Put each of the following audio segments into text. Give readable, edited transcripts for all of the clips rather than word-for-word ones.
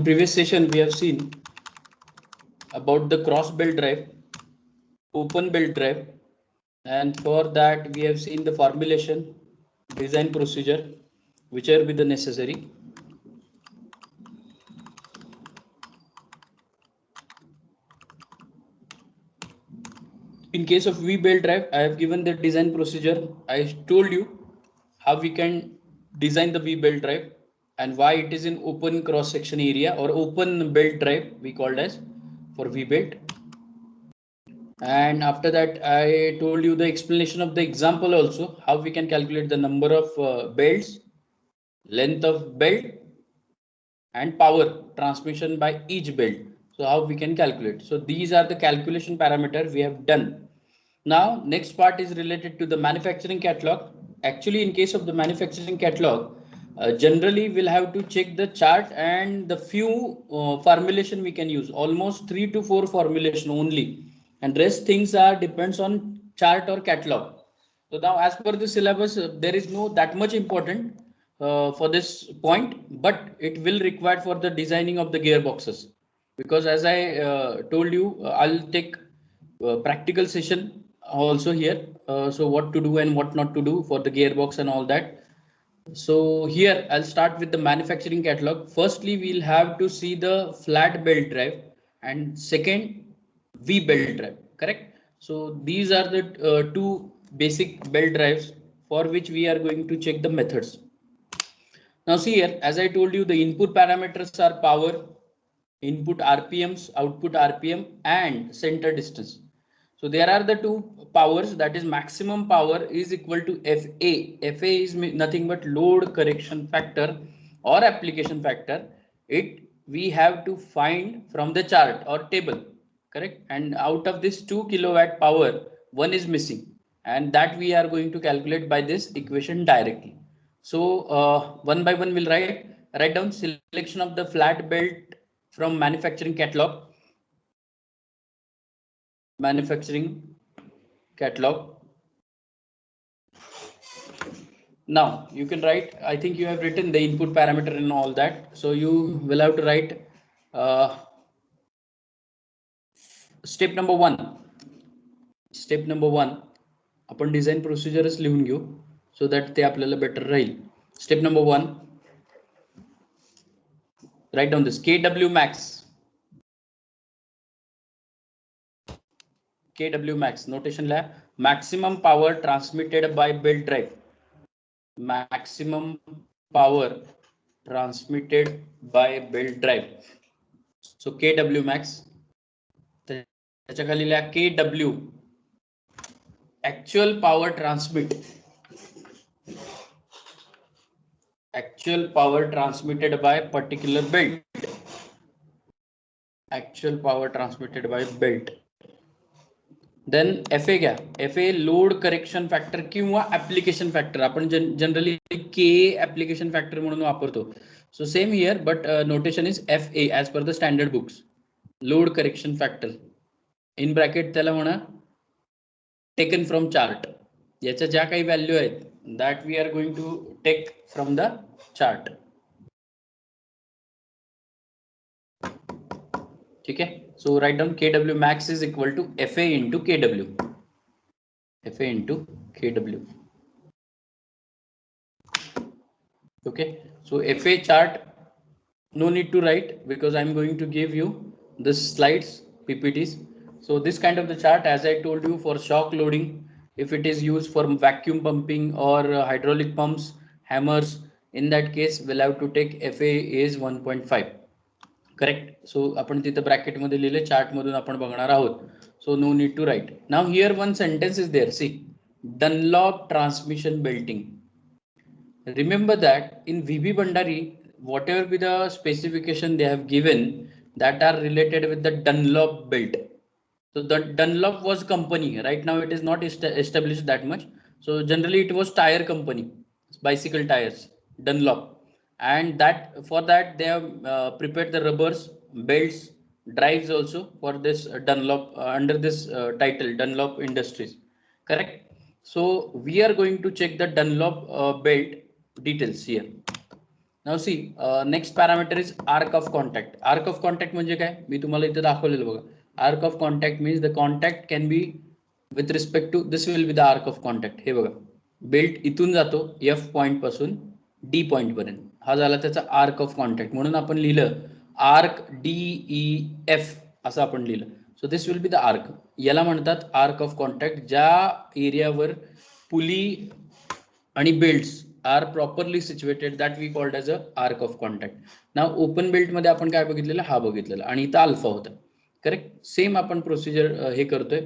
previous session we have seen about the cross belt drive, open belt drive, and for that we have seen the formulation, design procedure, which are with the necessary. In case of V-belt drive, I have given the design procedure. I told you how we can design the V-belt drive and why it is in open cross section area or open belt drive we called as for V-belt. And after that, I told you the explanation of the example also, how we can calculate the number of belts, length of belt, and power transmission by each belt. So how we can calculate. So these are the calculation parameters we have done. Now, next part is related to the manufacturing catalog. Actually, in case of the manufacturing catalog, generally we'll have to check the chart and the few formulation we can use, almost 3 to 4 formulation only, and rest things are depends on chart or catalog. So now as per the syllabus, there is no that much important for this point, but it will require for the designing of the gearboxes, because as I told you, I'll take practical session also here. So what to do and what not to do for the gearbox and all that. So here I'll start with the manufacturing catalog. Firstly, we'll have to see the flat belt drive, and second V belt drive, correct? So these are the two basic belt drives for which we are going to check the methods. Now see here, as I told you, the input parameters are power, input RPMs, output RPM, and center distance. So there are the two powers, that is maximum power is equal to FA. FA is nothing but load correction factor or application factor. It we have to find from the chart or table, correct? And out of this 2 kilowatt power, one is missing, and that we are going to calculate by this equation directly. So one by one we'll write down selection of the flat belt from manufacturing catalog. Now you can write, I think you have written the input parameter and all that. So you will have to write step number one. आपण design प्रोसिजरच लिहून घेऊ so that ते आपल्याला better राहील. Step number 1, write down this KW max. KW max notation la maximum power transmitted by belt drive. Maximum power transmitted by belt drive. So KW max. त्याच्या खाली लिहा KW actual power transmitted by particular belt. Actual power transmitted by belt. Then FA क्या? FA load correction factor किंवा application factor. आपण generally K application factor म्हणून वापरतो. So same here, but notation is FA as per the standard books. Load correction factor. In bracket त्याला म्हणा taken from chart. याच्या ज्या काही व्हॅल्यू आहेत that we are going to take from the chart. ठीक है. So write down KW max is equal to FA into KW. FA into KW. Okay. So FA chart, no need to write because I'm going to give you the slides, PPTs. So this kind of the chart, as I told you, for shock loading, if it is used for vacuum pumping or hydraulic pumps, hammers, in that case we'll have to take FA is 1.5. Correct. So आपण तिथे bracket मध्ये लिहिले, chart मधून आपण बघणार आहोत. So no need to write. Now here one sentence is there. See, Dunlop transmission belting. Remember that in VB Bhandari, whatever be the specification they have given, that are related with the Dunlop belt. So the Dunlop was company. Right now it is not established that much. So generally it was tire company, bicycle tires, Dunlop. And that for that they have prepared the rubbers, belts, drives also for this Dunlop under this title Dunlop Industries, correct? So we are going to check the Dunlop belt details here. Now see next parameter is arc of contact. Arc of contact म्हणजे काय, मी तुम्हाला इथे दाखवलेलं बघा. Arc of contact means the contact can be with respect to, this will be the arc of contact. हे बघा, belt इथून जातो एफ पॉइंट पासून डी पॉइंट पर्यंत, हा झाला त्याचा आर्क ऑफ कॉन्टॅक्ट. म्हणून आपण लिहिलं आर्क DEF असं आपण लिहिलं. So this will be the arc. याला म्हणतात आर्क ऑफ कॉन्टॅक्ट. ज्या एरियावर पुली आणि belts are properly situated, that we called as a arc of contact. Now open belt मध्ये आपण काय बघितलेलं, हा बघितलेला, आणि इथं अल्फा होता. करेक्ट. सेम आपण प्रोसिजर हे करतोय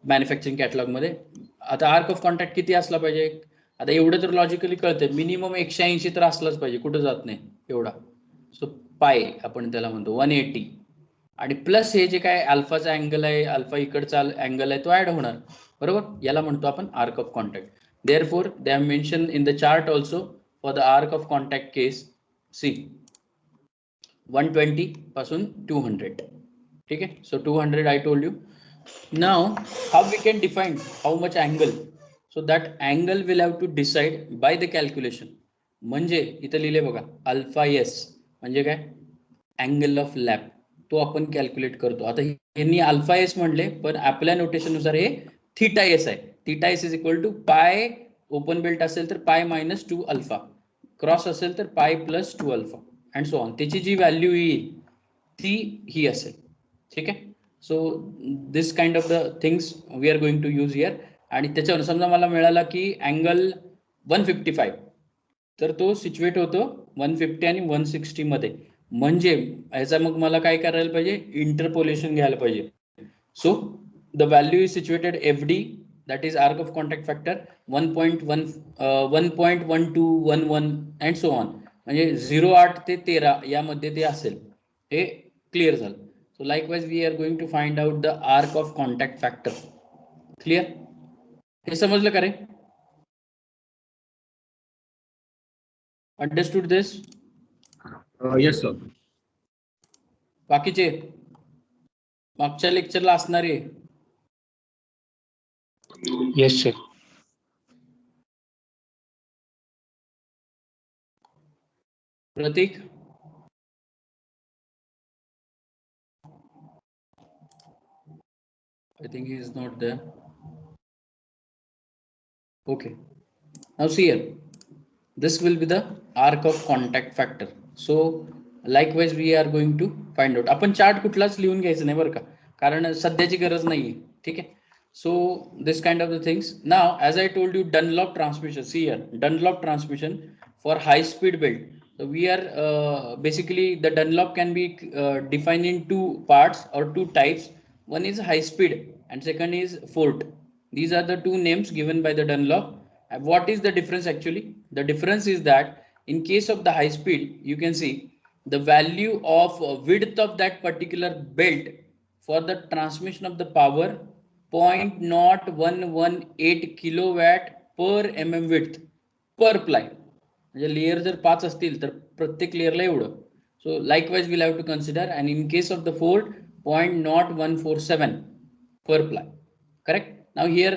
मॅन्युफॅक्चरिंग कॅटलॉग मध्ये. आता आर्क ऑफ कॉन्टॅक्ट किती असला पाहिजे, आता एवढं तर लॉजिकली कळतंय, मिनिमम 180 तर असलाच पाहिजे, कुठं जात नाही एवढा. सो पाय आपण त्याला म्हणतो 180, आणि प्लस हे जे काय अल्फाचा अँगल आहे, अल्फा इकडचा अँगल आहे, तो ऍड होणार, बरोबर. याला म्हणतो आपण arc of contact. Therefore, they have mentioned in the chart also for the arc of contact case. See, 120 पासून 200. ठीक आहे. So 200 I told you. Now, how we can define how much angle? So that angle will have to decide by the calculation. म्हणजे इथं लिहिले बघा, alpha S म्हणजे काय, angle of lap, तो आपण कॅल्क्युलेट करतो. आता यांनी अल्फा एस म्हणले, पण आपल्या नोटेशन नुसार हे थीटा एस आहे. Theta S is equal to pi, open belt असेल तर पाय मायनस 2 अल्फा, क्रॉस असेल तर pi plus 2 alpha, and so on. त्याची जी व्हॅल्यू येईल ती ही असेल. ठीक आहे. So this kind of the things we are going to use here. आणि त्याच्यावर समजा मला मिळाला की अँगल 155, तर तो सिच्युएट होतो 150 आणि 160 मध्ये. म्हणजे ह्याचा मग मला काय करायला पाहिजे, इंटरपोलेशन घ्यायला पाहिजे. So the value is situated FD, that is arc of contact factor 1.1 1.1211 and so on. म्हणजे 08 ते 13 यामध्ये ते असेल. हे क्लिअर झालं. So likewise we are going to find out the arc of contact factor. Clear, हे समजलं का रे? Understood this? Yes sir. बाकीचे मागच्या लेक्चरला असणारे? Yes sir. Pratik, I think he is not there. Okay. Now see here. This will be the arc of contact factor. So likewise we are going to find out. आपण chart कुठलाच लिहून घ्यायचं नाही बरं का, कारण सध्याची गरज नाहीये. ठीक आहे. So this kind of the things. Now as I told you, Dunlop transmission. See here, Dunlop transmission for high speed belt. So we are basically the Dunlop can be defined in two parts or two types. One is high speed and second is Fort. These are the two names given by the Dunlop. And what is the difference actually? The difference is that in case of the high speed, you can see the value of width of that particular belt for the transmission of the power 0.0118 kilowatt per mm width per ply. म्हणजे layer जर 5 असतील तर प्रत्येक लेअरला एवढं. So likewise will have to consider. And in case of the fort 0.0147 per ply. Correct. Now here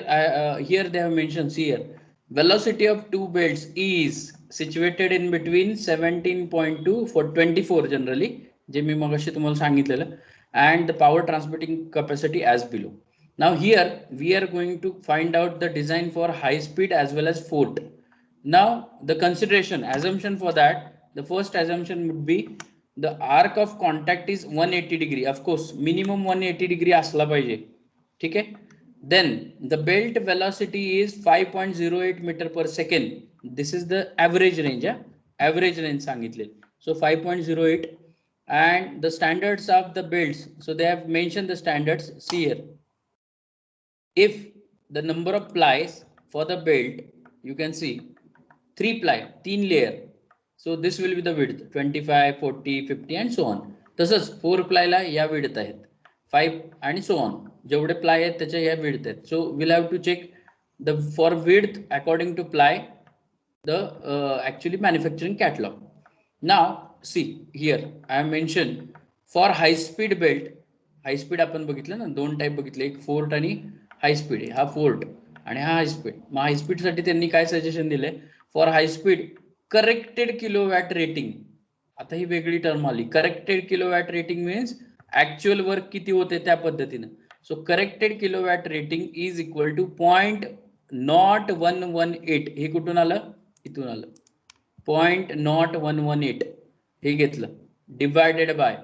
they have mentioned, see here, velocity of two belts is situated in between 17.2 for 24 generally, जे मी मगाशी तुम्हाला सांगितलेलं, and the power transmitting capacity as below. Now here we are going to find out the design for high speed as well as Fort. Now the consideration assumption for that, the first assumption would be the arc of contact is 180 degree. Of course minimum 180 degree असला पाहिजे. ठीक आहे. Then the belt velocity is 5.08 meter per second. This is the average range. Average range सांगितले. So 5.08 and the standards of the belts. So they have mentioned the standards. See here. If the number of plies for the belt, you can see 3 ply, 3 layer. So this will be the width 25, 40, 50 and so on. तसंच 4 ply ला या width आहेत, 5 आणि so on. जेवढे ply आहेत त्याच्या या width आहेत. So we'll have to check the for width according to ply the actually manufacturing catalog. Now see here I have mentioned for high speed belt. High speed आपण बघितलं ना, दोन type बघितले, एक फोर्ट आणि हाय स्पीड. हा fort आणि हा हाय स्पीड. मग हाय स्पीड साठी त्यांनी काय सजेशन दिले, for high speed corrected kilowatt rating. आता ही वेगळी टर्म आली. Corrected kilowatt rating means actual work किती होते त्या पद्धतीनं. So corrected kilowatt rating is equal to 0.0118. हे कुठून आलं? इथून आलं. 0.0118 हे घेतलं divided by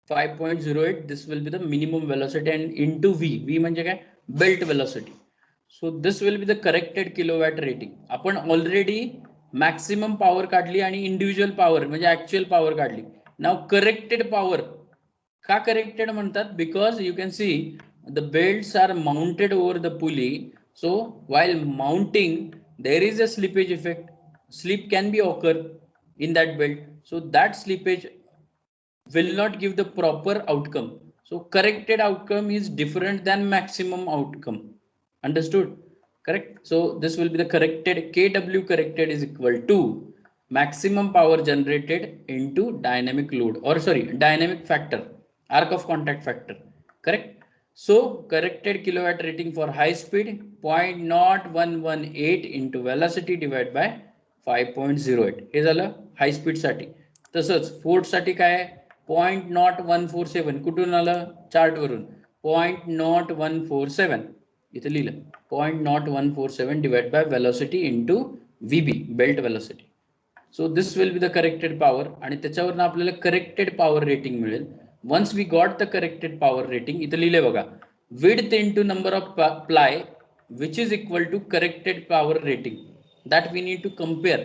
5.08. This will be the minimum velocity and into V. V म्हणजे काय? Belt velocity. So this will be the corrected kilowatt rating. आपण ऑलरेडी मॅक्सिमम पॉवर काढली आणि इंडिव्हिज्युअल पॉवर म्हणजे ऍक्च्युअल पॉवर काढली. नाव करेक्टेड पॉवर का corrected म्हणतात? Because you can see the belts are mounted over the pulley. So while mounting there is a slippage effect. Slip can be occur in that belt. So that slippage will not give the proper outcome. So corrected outcome is different than maximum outcome. Understood? Correct. So this will be the corrected. Kw corrected is equal to maximum power generated into dynamic load, or sorry, dynamic factor, arc of contact factor. Correct. So corrected kilowatt rating for high speed 0.0118 into velocity divided by 5.08. हे झालं high speed साठी. तसंच fort साठी काय? 0.0147. कुठून आलं? Chart वरून. 0.0147 इथे लिहिलं. 0.0147 divided by velocity into VB, belt velocity. So this will be the corrected power आणि त्याच्यावरून आपल्याला करेक्टेड पॉवर रेटिंग मिळेल. Once we got the corrected power rating, इथे लिहिले बघा, width into number of ply which is equal to corrected power rating, that we need to compare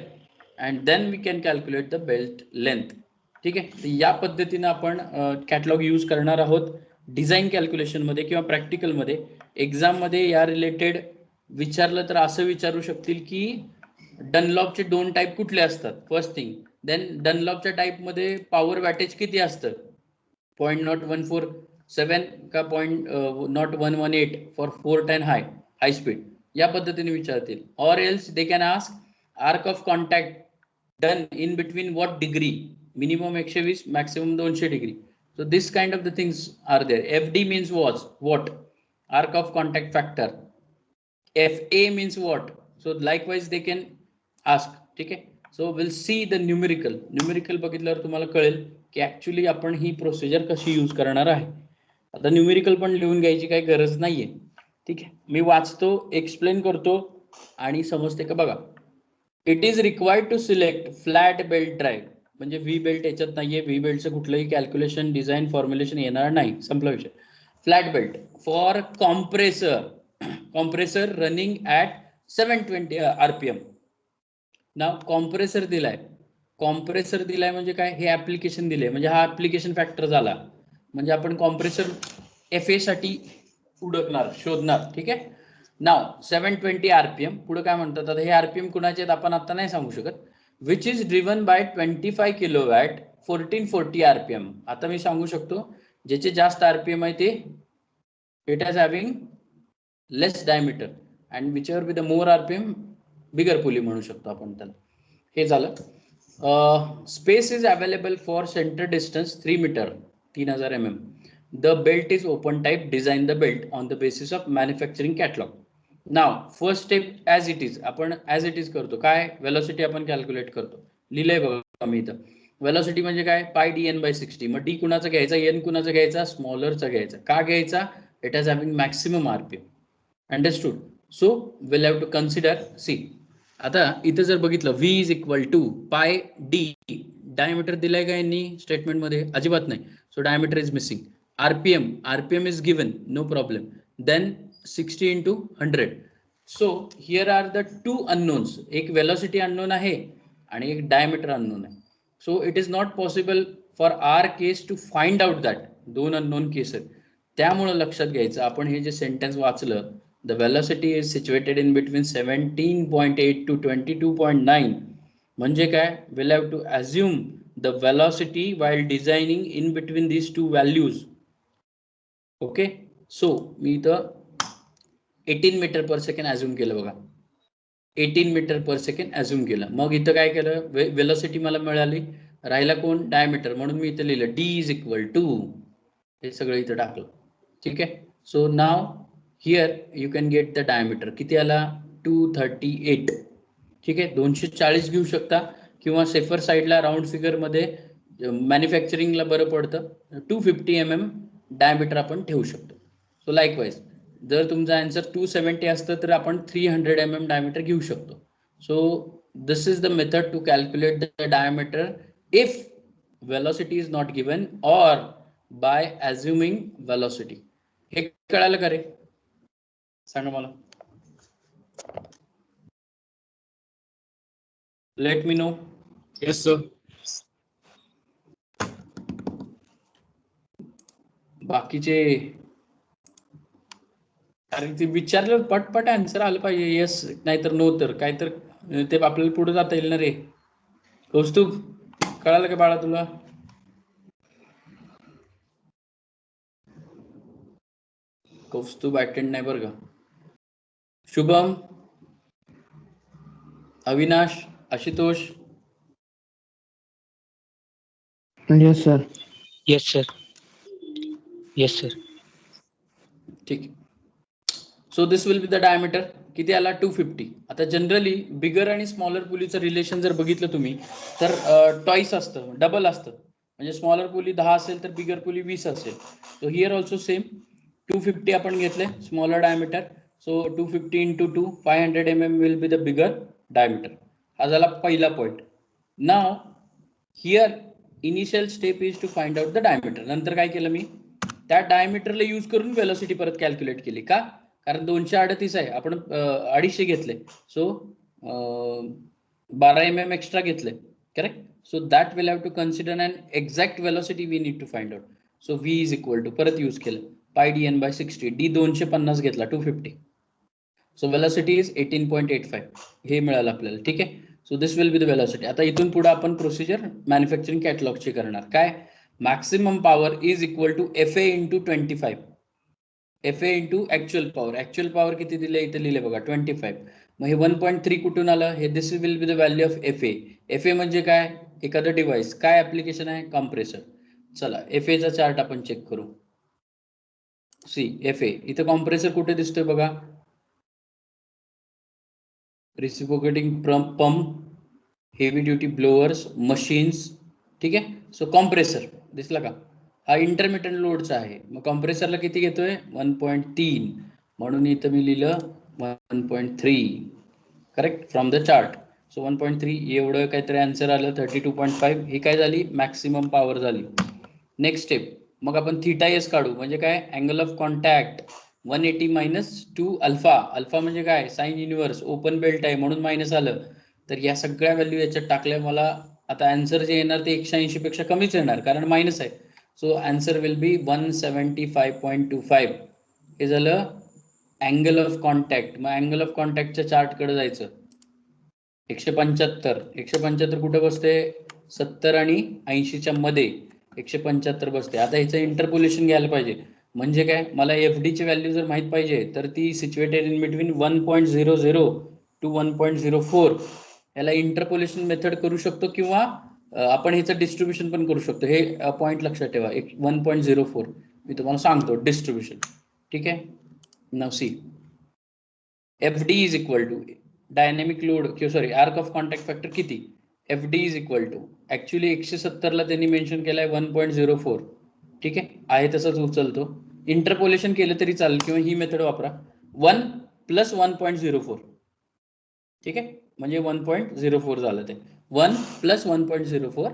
and then we can calculate the belt length. ठीक आहे. या पद्धतीने आपण catalogue use करणार आहोत डिझाईन कॅल्क्युलेशन मध्ये किंवा प्रॅक्टिकल मध्ये. एक्झाम मध्ये या रिलेटेड विचारलं तर असं विचारू शकतील की डनलॉपचे 2 टाईप कुठले असतात? First thing. देन डनलॉपच्या टाईप मध्ये पॉवर वॅटेज किती असतं? 0.0147 का 0.118 फॉर 410 हाय स्पीड. या पद्धतीने विचारतील. Or else they can ask arc of contact done in between what degree? Minimum 120, maximum 200 degree. So this kind of the things are there. FD means what? Arc of contact factor. FA means what? So likewise they can ask. ठीक आहे. So we'll see the numerical. Numerical बघितल्यावर तुम्हाला कळेल की actually आपण ही procedure कशी use करणार आहे. आता न्यूमेरिकल पण लिहून घ्यायची काही गरज नाहीये. ठीक आहे. मी वाचतो, एक्सप्लेन करतो आणि समजते का बघा. It is required to select flat belt drive. म्हणजे व्ही बेल्ट याच्यात नाहीये. व्ही बेल्टचं कुठलंही कॅल्क्युलेशन डिझाईन फॉर्म्युलेशन येणार नाही. संपला विषय. Flat belt for compressor running at 720 RPM. Now compressor दिलाय. कॉम्प्रेसर दिलाय म्हणजे काय? हे ऍप्लिकेशन दिले म्हणजे हा ऍप्लिकेशन फॅक्टर झाला. म्हणजे आपण कॉम्प्रेसर FA साठी हुडकणार, शोधणार. ठीक आहे. नाव 720 RPM. पुढे काय म्हणतात? आता हे RPM कुणाचे आहेत आपण आता नाही सांगू शकत. Which is driven by 25 kilowatt 1440 RPM. आता मी सांगू शकतो ज्याचे जास्त RPM आहे ते it has having less diameter and which ever with the more RPM bigger pulley म्हणू शकतो आपण त्याला. हे झालं. Space is available for centre distance 3 metre 3000 mm. The belt is open type. Design the belt on the basis of manufacturing catalog. Now first step as it is. आपण as it is करतो. काय? Velocity आपण calculate करतो. लिहिलंय बघा मी इथं. Velocity म्हणजे काय? पाय dn/60. मग d कुणाचा घ्यायचा? n कुणाचा घ्यायचा? स्मॉलरचा घ्यायचा. का घ्यायचा? It has having maximum RPM. Understood? So will have to consider. See आता इथं जर बघितलं v is equal to pi d. Diameter दिलाय का यांनी स्टेटमेंट मध्ये? अजिबात नाही. So diameter is missing. RPM is given, no problem. Then 60 into 100. So here are the two unknowns. एक velocity unknown आहे आणि एक diameter unknown आहे. So it is not possible for our case to find out that. दोन unknown case आहेत. त्यामुळे लक्षात घ्यायचं आपण हे जे सेंटेन्स वाचलं, the velocity is situated in between 17.8 to 22.9. म्हणजे काय? We'll have to assume the velocity while designing in between these two values. Okay. So मी इथं 18 मीटर पर सेकंड अज्युम केलं बघा. 18 मीटर पर सेकंड अज्युम केलं. मग इथं काय केलं? वेलोसिटी मला मिळाली. राहिला कोण? डायमीटर. म्हणून मी इथं लिहिलं d इज इक्वल टू, हे सगळं इथं टाकलं. ठीक आहे. So now here you can get the diameter. किती आला? 238. ठीक आहे, 240 घेऊ शकता किंवा सेफर साईडला राऊंड फिगर मध्ये मॅन्युफॅक्चरिंगला बरं पडतं 250 mm डायमीटर आपण ठेवू शकतो. सो लाईकवाईज जर तुमचा आन्सर 270 असतं तर आपण 300 mm डायमीटर घेऊ शकतो. So this is the method to calculate the diameter if velocity is not given or by assuming velocity. हे कळालं का रे? सांगा मला. Let me know. Yes, sir. बाकीचे कारण ते विचारलं पटपट आन्सर आलं पाहिजे, येस नाहीतर नो, तर काय तर ते आपल्याला पुढे जाता येईल ना रे. कौस्तुभ कळालं का बाळा तुला? कौस्तुभ अटेंड नाही बरं का. Shubham, Avinash, Ashutosh. Yes, sir. Yes, sir. Yes, sir. ठीक. So this will be the diameter. किती आला? 250. आता जनरली बिगर आणि स्मॉलर पुलीचं रिलेशन जर बघितलं तुम्ही तर टॉईस असतं, डबल असतं. म्हणजे स्मॉलर पुली 10 असेल तर बिगर पुली 20 असेल. सो हिअर ऑल्सो सेम 250 आपण घेतले smaller diameter. So 250 into 2 500 mm will be the bigger diameter. हा झाला पहिला point. Now here initial step is to find out the diameter. नंतर काय केलं मी? त्या डायमीटरला यूज करून वेलोसिटी परत कॅल्क्युलेट केली. का? कारण 238 आहे, आपण 250 घेतले. सो 12 mm एक्स्ट्रा घेतले. Correct. So that will have to consider an exact velocity we need to find out. So v is equal to परत यूज केलं पाय dn/60. d 250 घेतला 250. So velocity is 18.85. हे मिळालं आपल्याला. ठीक आहे. So this will be the velocity. आता इथून पुढे आपण प्रोसिजर मॅन्युफॅक्चरिंग कॅटलॉगची करणार. काय? Maximum power is equal to FA into 25. FA into actual power. Actual power किती दिले? इथे लिहिले बघा 25. मग हे 1.3 कुठून आलं? हे this will be the value of FA. FA म्हणजे काय? एखादं डिव्हाइस. काय ऍप्लिकेशन आहे? कॉम्प्रेसर. चला FA चा चार्ट आपण चेक करू. सी FA इथे कॉम्प्रेसर कुठे दिसतोय बघा? Reciprocating pump, heavy duty blowers, machines. ठीक आहे. सो कॉम्प्रेसर दिसला का? हा इंटरमिटंट लोडचा आहे. मग कॉम्प्रेसरला किती घेतोय? 1.3. म्हणून इथं मी लिहिलं 1.3. Correct from the chart. So 1.3 एवढं काहीतरी आन्सर आलं. 32.5 ही काय झाली? मॅक्सिमम पॉवर झाली. Next step. मग आपण θs काढू. म्हणजे काय? Angle of contact 180 minus 2 alpha. Alpha म्हणजे काय? Sign universe. ओपन बेल्ट आहे म्हणून मायनस आलं. तर या सगळ्या व्हॅल्यू याच्यात टाकल्या. मला आता आन्सर जे येणार ते 180 पेक्षा कमीच येणार कारण मायनस आहे. So answer will be 175.25. हे झालं अँगल ऑफ कॉन्टॅक्ट. मग अँगल ऑफ कॉन्टॅक्टच्या चार्ट कडे जायचं. 175 कुठे बसते? 70 आणि 80च्या मध्ये 175 बसते. आता ह्याचं इंटरपोलेशन घ्यायला पाहिजे. म्हणजे काय? मला FD ची व्हॅल्यू जर माहित पाहिजे तर ती सिच्युएटेड इन बिटवीन 1.00 टू 1.04. याला इंटरपोलेशन मेथड करू शकतो किंवा आपण ह्याचं डिस्ट्रीब्युशन पण करू शकतो. हे पॉइंट लक्षात ठेवा. 1.04 मी तुम्हाला सांगतो डिस्ट्रीब्युशन. ठीक आहे. Now see FD is equal to dynamic load किंवा sorry arc of contact factor किती? FD is equal to actually 170 ला त्यांनी मेन्शन केलाय 1.04. ठीक आहे तसंच उचलतो. इंटरपोलेशन केलं तरी चालेल किंवा ही मेथड वापरा. 1 प्लस 1.04. ठीक आहे. म्हणजे 1.04 झालं ते. 1 प्लस 1.04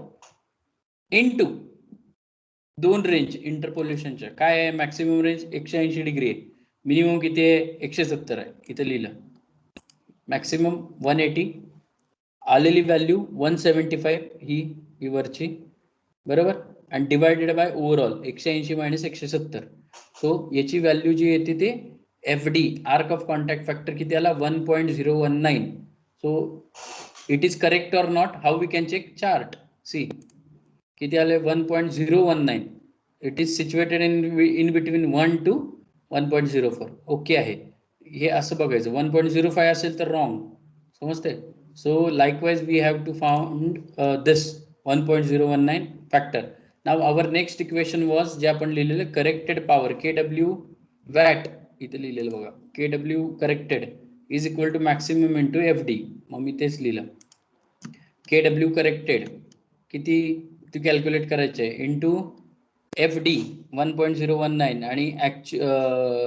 इंटू 2 रेंज इंटरपोलेशनच्या. काय आहे? मॅक्सिमम रेंज 180 डिग्री आहे. मिनिमम किती आहे? 170 आहे. इथं लिहिलं. मॅक्सिमम 180. आलेली व्हॅल्यू 175 ही वरची. बरोबर. आणि divided by overall 180 minus 170. So याची व्हॅल्यू जी येते ते FD arc of contact factor किती आला? 1.019. So it is correct or not? How we can check? Chart. See किती आले? 1.019. It is situated in between 1 to 1.04. Okay आहे. हे असं बघायचं. 1.05 असेल तर रॉंग. समजते? So likewise we have to found this 1.019 factor. Now our next equation was जे आपण लिहिलेलं करेक्टेड पॉवर KW वॅट. इथे लिहिलेलं बघा KW corrected is equal to maximum into F D. मग मी तेच लिहिलं. KW करेक्टेड किती ती कॅल्क्युलेट करायचे इंटू एफ डी 1.019 आणि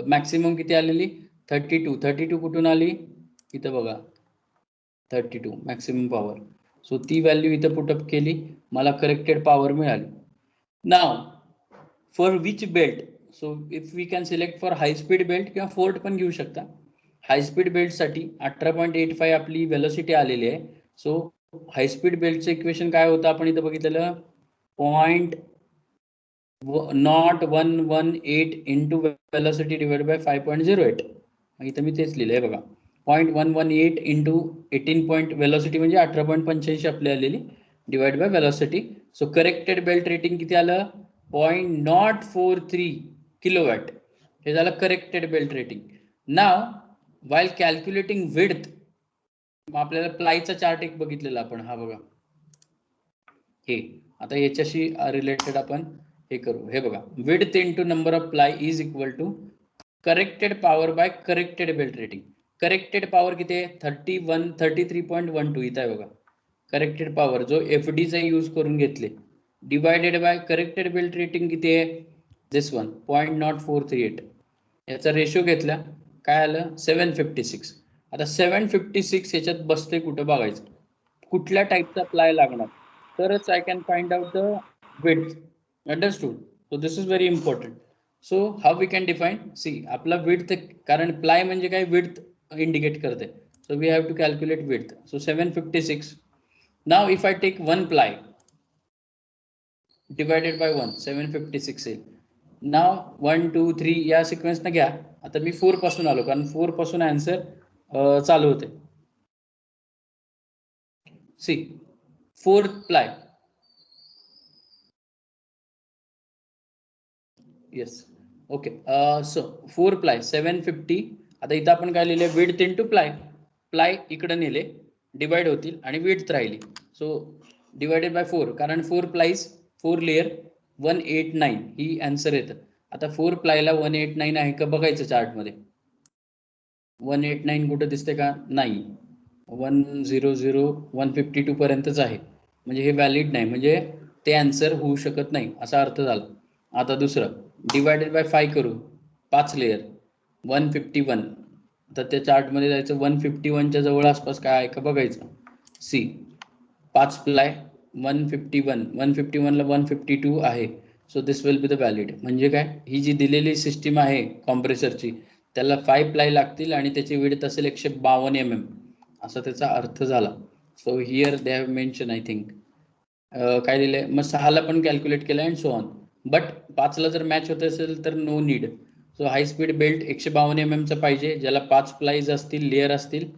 मॅक्सिमम किती आलेली 32 कुठून आली इथं बघा 32 मॅक्सिमम पॉवर. सो ती व्हॅल्यू इथं पुटअप केली मला करेक्टेड पॉवर मिळाली. Now for which belt, so if we can select for high speed belt किंवा फोर्ट पण घेऊ शकता. हाय स्पीड बेल्ट साठी 18.85 आपली व्हेलॉसिटी आलेली आहे. सो हाय स्पीड बेल्टचं इक्वेशन काय होतं आपण इथं बघितलेलं 0.118 इंटू वेलोसिटी डिवाइड बाय 5.08. इथं मी तेच लिहिलंय बघा 0.118 इंटू 18 पॉईंट वेलोसिटी म्हणजे 18.85 आपली आलेली divide by velocity. So corrected belt rating किती आलं 0.043 किलोवॅट. हे झालं करेक्टेड बेल्ट रेटिंग. नाव वाईल कॅल्क्युलेटिंग विड्थ आपल्याला प्लायचा चार्ट एक बघितलेला आपण हा बघा हे आता याच्याशी रिलेटेड आपण हे करू. हे बघा width into number of ply is equal to corrected power by corrected belt rating. Corrected power किती आहे 33.12 इथं आहे बघा. करेक्टेड पॉवर जो एफ डी चा यूज करून घेतले divided by corrected belt rating किती आहे दिस वन 0.0438. याचा रेशो घेतला काय आलं 756. आता 756 याच्यात बसते कुठं बघायचं कुठल्या टाईपचा प्लाय लागणार तरच I can find out the width. Understood. So this is very important. So how we can define see आपला विड्थ कारण प्लाय म्हणजे काय विड्थ इंडिकेट करते. So we have to calculate width. So 756. Now if I take one ply divided by 1 756 येईल. नाव 1 2 3 या सिक्वेन्सनं घ्या. आता मी 4 पासून आलो कारण 4 पासून आन्सर चालू होते. See 4 ply yes okay. So 4 ply 750. आता इथं आपण काय लिहिले विड्थ इंटू प्लाय. प्लाय इकडे नेले डिवाइड होतील आणि विड्थ राहिली. सो डिवायडेड बाय 4 कारण 4 प्लाईज 4 लेअर 189 ही आन्सर येतं. आता 4 प्लायला 189 आहे का बघायचं चार्ट मध्ये 189 कुठं दिसते का नाही 100 152 पर्यंतच आहे म्हणजे हे व्हॅलिड नाही म्हणजे ते आन्सर होऊ शकत नाही असा अर्थ झाला. आता दुसरं डिवायडेड बाय 5 करू 5 लेअर 151. तर त्या चार्ट मध्ये जायचं 151च्या जवळ आसपास काय आहे का बघायचं. सी 5 प्लाय 151 151ला 152 आहे. So this will be the valid. म्हणजे काय ही जी दिलेली सिस्टीम आहे कॉम्प्रेसरची त्याला 5 प्लाय लागतील आणि त्याची विड्थ असेल 152 mm असा त्याचा अर्थ झाला. So here they have mention I think काय दिलंय मग 6ला पण कॅल्क्युलेट केलं अँड सो ऑन. बट 5ला जर मॅच होत असेल तर no need. So high speed belt 152 mm चा पाहिजे ज्याला 5 प्लाईज असतील लेअर असतील.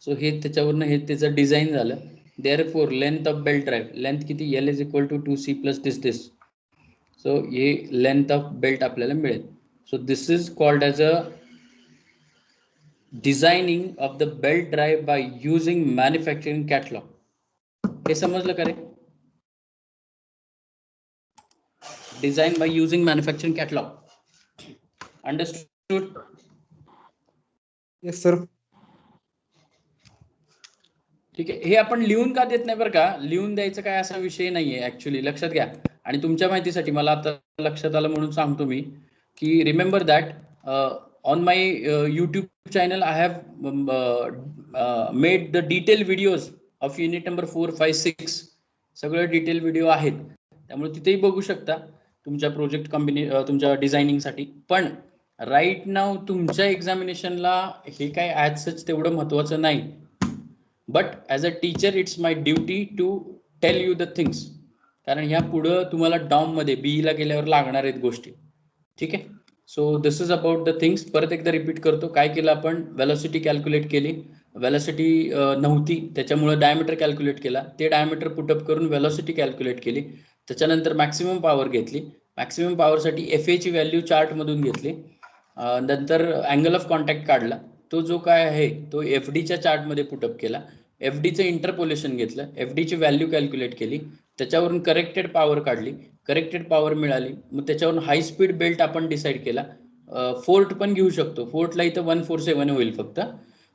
सो हे त्याच्यावरनं हे त्याचं डिझाईन झालं. Therefore length of belt drive length किती L is equal to 2c plus this. So हे लेंथ ऑफ बेल्ट आपल्याला मिळेल. So this is called as a designing of the belt drive by using manufacturing catalogue. हे समजलं का रे design by using manufacturing catalogue. Understood. Yes, sir. ठीक आहे. हे आपण लिहून का देत नाही बरं का लिहून द्यायचं काय असा विषय नाहीये ऍक्च्युली लक्षात घ्या. आणि तुमच्या माहितीसाठी मला आता लक्षात आलं म्हणून सांगतो मी की remember that on my YouTube channel I have made the detail videos of unit number 4 5 6 सगळे डिटेल व्हिडिओ आहेत त्यामुळे तिथेही बघू शकता तुमच्या प्रोजेक्ट तुमच्या डिझायनिंगसाठी. पण राईट नाव तुमच्या एक्झामिनेशनला हे काय ॲज सच तेवढं महत्वाचं नाही. But as a teacher it's my duty to tell you the things कारण ह्या पुढं तुम्हाला डॉममध्ये बीईला गेल्यावर लागणार आहेत गोष्टी. ठीक आहे. So this is about the things. परत एकदा रिपीट करतो काय केलं आपण वेलोसिटी कॅल्क्युलेट केली. वेलोसिटी नव्हती त्याच्यामुळे डायमीटर कॅल्क्युलेट केला. ते डायमीटर पुटअप करून वेलोसिटी कॅल्क्युलेट केली. त्याच्यानंतर मॅक्सिमम पॉवर घेतली. मॅक्सिमम पॉवरसाठी एफ एची व्हॅल्यू चार्टमधून घेतली. नंतर अँगल ऑफ कॉन्टॅक्ट काढला. तो जो काय आहे तो एफ डीच्या चार्टमध्ये पुटअप केला. एफ डीचं इंटरपोलेशन घेतलं. एफ डीची व्हॅल्यू कॅल्क्युलेट केली. त्याच्यावरून करेक्टेड पॉवर काढली. करेक्टेड पॉवर मिळाली. मग त्याच्यावरून हाय स्पीड बेल्ट आपण डिसाईड केला. फोर्ट पण घेऊ शकतो. फोर्टला इथं 147 होईल फक्त.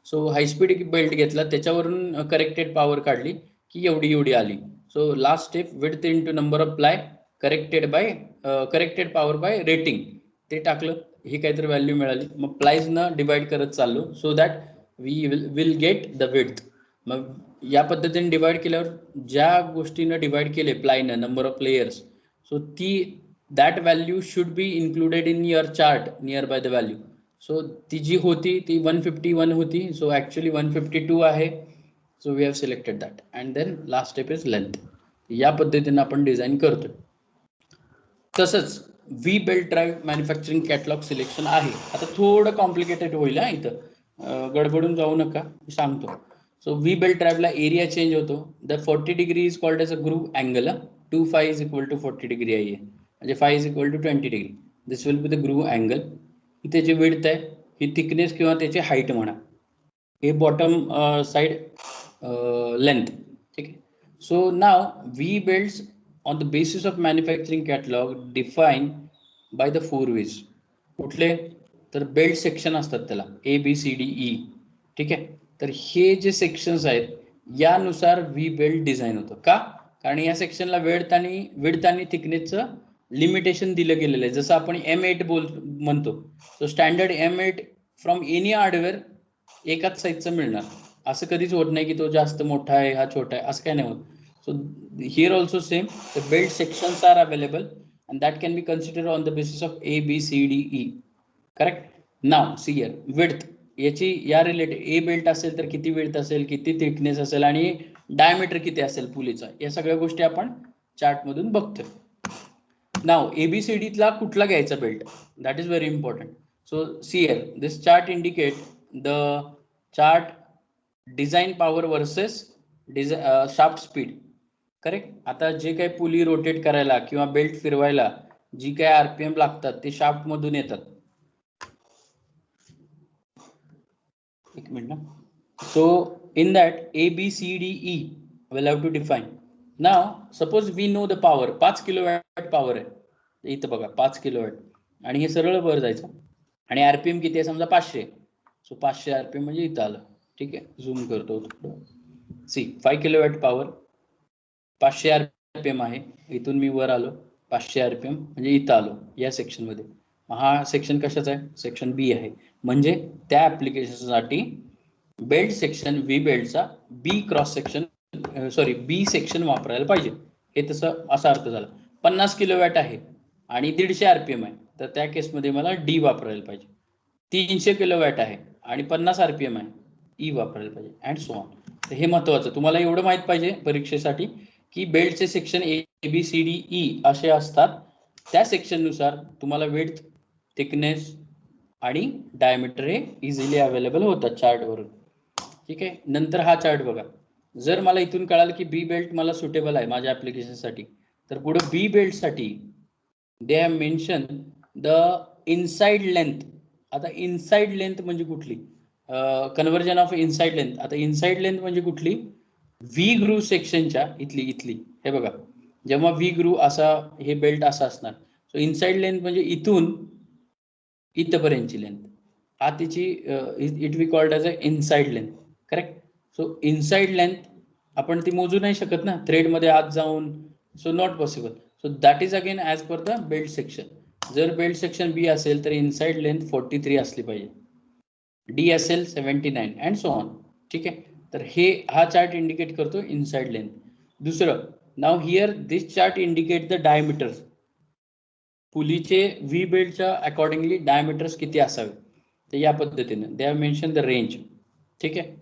सो हाय स्पीड बेल्ट घेतला, त्याच्यावरून करेक्टेड पॉवर काढली की एवढी आली. So last step width into number of ply corrected power buy rating, ते टाकलं, ही काहीतरी व्हॅल्यू मिळाली. मग प्लायज न डिवाइड करत चाललो so that we will get the width. मग या पद्धतीने डिवाइड केल्यावर ज्या गोष्टीनं डिवाइड केले प्लायनं नंबर ऑफ लेयर्स, सो ती that value should be included in your chart near by the value. So ती जी होती ती 151 होती, सो ऍक्च्युअली 152 आहे. So we have selected that and then last step is length. या पद्धतीने आपण डिझाईन करतोय. तसंच V belt drive manufacturing catalogue selection आहे. आता थोडं कॉम्प्लिकेटेड होईल हा, इथं गडबडून जाऊ नका, मी सांगतो. सो व्ही बेल्ट ड्राईव्हला एरिया चेंज होतो. The 40 degree is called as a groove angle. 2φ is equal to 40 degree आहे, म्हणजे φ is equal to 20 degree. This will be the groove angle. ही त्याची विड्थ आहे, ही थिकनेस किंवा त्याची हाईट म्हणा, हे बॉटम साइड लेंथ. ठीक आहे. So now V belts on the basis of manufacturing catalog defined by the 4 ways. कुठले तर बेल्ट सेक्शन असतात त्याला ABCDE. ठीक आहे. तर हे जे सेक्शन्स आहेत यानुसार व्ही बेल्ट डिझाईन होतं. का? कारण या सेक्शनला विड्थ आणि थिकनेसचं लिमिटेशन दिलं गेलेलं आहे. जसं आपण M8 म्हणतो, so standard M8 from any hardware एकाच साईजचं मिळणार. असं कधीच होत नाही की तो जास्त मोठा आहे हा छोटा आहे, असं काय नाही होत. So here also same, the belt sections are available and that can be considered on the basis of A, B, C, D, E. Correct? Now see here, width. याची या रिलेटेड ए बेल्ट असेल तर किती विड्थ असेल, किती thickness असेल आणि diameter किती असेल पुलीचा, या सगळ्या गोष्टी आपण चार्ट मधून बघतोय. नाव ABCDतला कुठला घ्यायचा belt, that is very important. So see here, this chart indicate the chart design power versus shaft speed. Correct. आता जे काही पुली रोटेट करायला किंवा बेल्ट फिरवायला जी काही RPM लागतात ते शाफ्ट मधून येतात. एक मिनिट ना. So in that ABCDE will have to define. Now suppose we know the power 5 kilowatt power आहे, इथं बघा 5 किलोवॅट, आणि हे सरळ वर जायचं आणि RPM किती आहे समजा 500. सो 500 RPM म्हणजे इथं आलं. ठीक आहे, झूम करतो थोडं. सी 5 किलोवॅट पॉवर 500 RPM आहे, इथून मी वर आलो 500 RPM म्हणजे इथं आलो या सेक्शन मध्ये. हा सेक्शन कशाचा आहे, सेक्शन बी आहे. म्हणजे त्या ऍप्लिकेशनसाठी बेल्ट सेक्शन व्ही बेल्टचा बी क्रॉस सेक्शन बी सेक्शन वापरायला पाहिजे. हे तसं असा अर्थ झाला. 50 किलोवॅट आहे आणि 150 RPM आहे, तर त्या केसमध्ये मला डी वापरायला पाहिजे. 300 किलोवॅट आहे आणि 50 RPM आहे, ई वापरायला पाहिजे, अँड सो ऑन. तर हे महत्वाचं तुम्हाला एवढं माहित पाहिजे परीक्षेसाठी की बेल्टचे सेक्शन ABCDE असे असतात. त्या सेक्शन नुसार तुम्हाला विड्थ, थिकनेस आणि डायमीटर हे इझिली अवेलेबल होतात चार्ट वरून. ठीक आहे. नंतर हा चार्ट बघा. जर मला इथून कळालं की बी बेल्ट मला सुटेबल आहे माझ्या ऍप्लिकेशनसाठी, तर पुढे बी बेल्ट साठी दे have mention the inside length. आता इनसाइड लेंथ म्हणजे कुठली, कन्व्हर्जन ऑफ इनसाइड लेंथ. आता इनसाइड लेंथ म्हणजे कुठली, व्ही ग्रूव सेक्शनच्या इथली हे बघा, जेव्हा व्ही ग्रूव असा हे बेल्ट असा असणार, सो इनसाइड लेंथ म्हणजे इथून इथपर्यंतची लेंथ, हा तिची it we called as a inside length. Correct. So inside length आपण ती मोजू नाही शकत ना थ्रेड मध्ये आत जाऊन, so not possible. So that is again as per the belt section. जर बेल्ट सेक्शन बी असेल तर इनसाइड लेंथ 43 असली पाहिजे, डी असेल 79 अँड सो ऑन. ठीक आहे. तर हा चार्ट इंडिकेट करतो इनसाइड लेंथ. दुसरं, now here this chart indicate the diameter. पुलीचे व्ही बेल्टच्या अकॉर्डिंगली डायमीटर्स किती असावे, तर या पद्धतीने they have mention the range. ठीक आहे.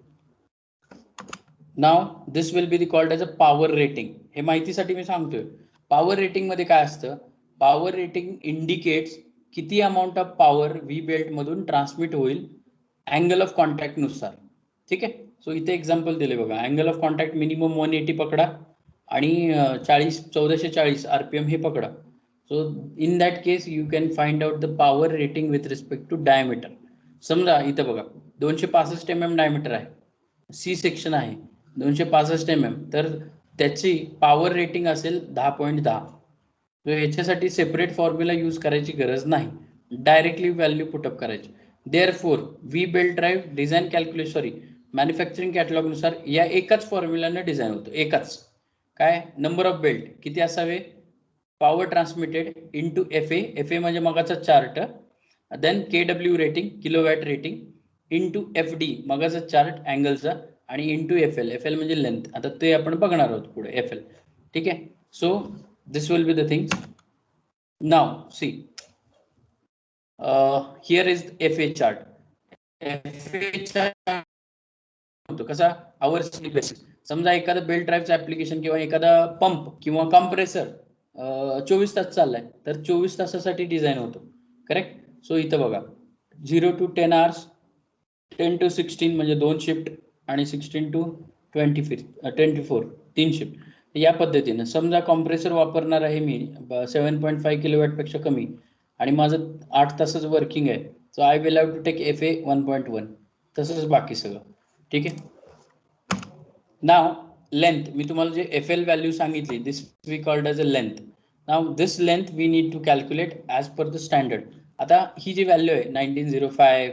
Now this will be called as a power rating. हे माहितीसाठी मी सांगतोय. पॉवर रेटिंग मध्ये काय असतं, पॉवर रेटिंग इंडिकेट्स किती amount of power V belt मधून ट्रान्समिट होईल अँगल ऑफ कॉन्टॅक्ट नुसार. ठीक आहे. सो इथे एक्झाम्पल दिले बघा, अँगल ऑफ कॉन्टॅक्ट मिनिमम 180 पकडा आणि 1440 RPM हे पकडा. So in that case you can find out the power rating with respect to diameter. समजा इथं बघा 265 mm डायमीटर आहे, सी सेक्शन आहे 265 mm, तर त्याची पॉवर रेटिंग असेल 10.10. याच्यासाठी सेपरेट फॉर्म्युला यूज करायची गरज नाही, डायरेक्टली व्हॅल्यू पुटअप करायची. Therefore V belt drive design calculation sorry manufacturing catalogue नुसार या एकाच फॉर्म्युलाने डिझाईन होतो. एकाच काय नंबर ऑफ बेल्ट किती असावे, power transmitted into F A म्हणजे मगाचा chart, then KW rating kilowatt rating into F D मगाचा चार्ट अँगलचा आणि इंटू एफ एल म्हणजे लेंथ. आता ते आपण बघणार आहोत पुढे एफ एल. ठीक आहे. So this will be the thing. Now see here is F A chart. F A chart होतो कसा आवर्सली बेसिस. समजा एखादा बेल्ट ड्राईव्हचं ऍप्लिकेशन किंवा एखादा पंप किंवा कॉम्प्रेसर 24 तास चाललाय तर 24 तासासाठी डिझाईन होतो. करेक्ट. सो इथं बघा 0 to 10 hours, 10 to 16 म्हणजे 2 शिफ्ट आणि 16 to 24 3 शिफ्ट. या पद्धतीने समजा कॉम्प्रेसर वापरणार आहे मी 7.5 किलोवॅट पेक्षा कमी आणि माझं 8 तासच वर्किंग आहे. So I will have to take F A 1.1. तसंच बाकी सगळं. ठीक आहे. नाव लेंथ मी तुम्हाला जे एफ एल व्हॅल्यू सांगितली this we called as a length. Now this length we need to calculate as per the standard. आता ही जी व्हॅल्यू आहे 1905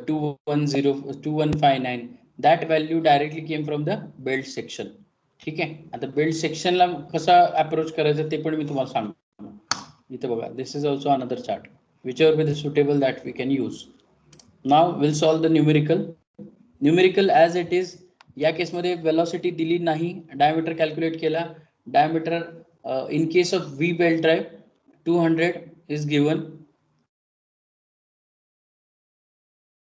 2159 that value directly came from the belt section. ठीक आहे. आता बेल्ट सेक्शनला कसा अप्रोच करायचं ते पण मी तुम्हाला सांगतो. इथे बघा this is also another chart which ever be the suitable that we can use. Now will solve the numerical as it is. या केसमध्ये वेलॉसिटी दिली नाही, डायमीटर कॅल्क्युलेट केला. Diameter in case of V belt drive 200 is given.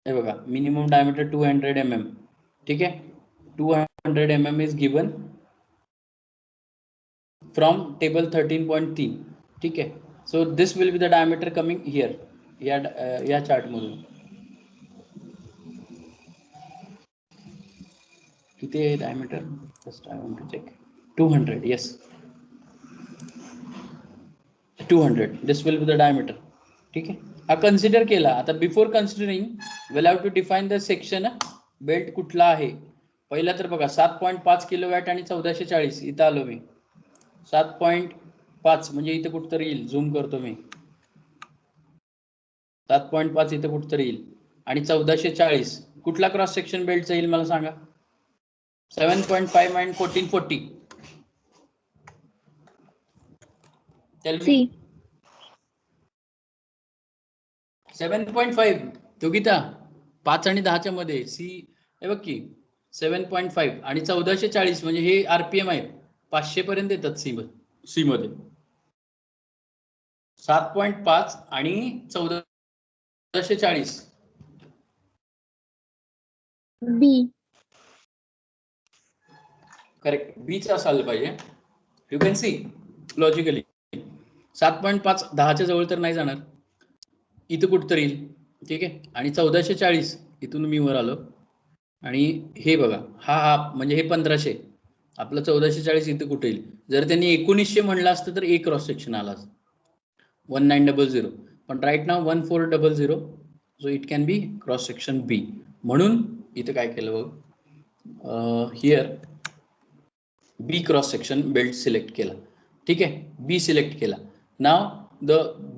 हे बघा minimum diameter 200 mm. ठीक आहे. 200 mm is given from table 13.3. ठीक आहे. So this will be the diameter coming here या चार्ट मधून. किती आहे diameter just I want to check. 200 yes 200 this will be the diameter. ठीक आहे. हा कन्सिडर केला. आता before considering will have to define the section belt कुठला आहे. पहिला तर बघा 7.5 किलोवॅट आणि 1440 इथं आलो मी. 7.5 म्हणजे इथं कुठतरी येईल. झूम करतो मी. 7.5 इथं कुठतरी येईल आणि 1440 कुठला क्रॉस सेक्शन बेल्टचा येईल मला सांगा. 7.5 and 1440. Tell me. 7.5 तो गीता 5 आणि 10च्या मध्ये सी हे बघ की 7.5 आणि 1440 म्हणजे हे आरपीएम आहेत. 500 पर्यंत येतात सी मध्ये. 7.5 आणि 1440 बी. करेक्ट. बीच असायला पाहिजे. यू कॅन सी लॉजिकली 7.5 10च्या जवळ तर नाही जाणार. इथं कुठतरी येईल. ठीक आहे. आणि 1440 इथून मी वर आलो आणि हे बघा हा म्हणजे हे 1500 आपलं 1440 इथं कुठे येईल. जर त्यांनी 1900 म्हणलं असतं तर एक क्रॉस सेक्शन आला असतं 1900 पण right now 1400. So it can be cross section B. म्हणून इथं काय केलं बघ here B cross section belt select केला. ठीक आहे. बी सिलेक्ट केला. नाव द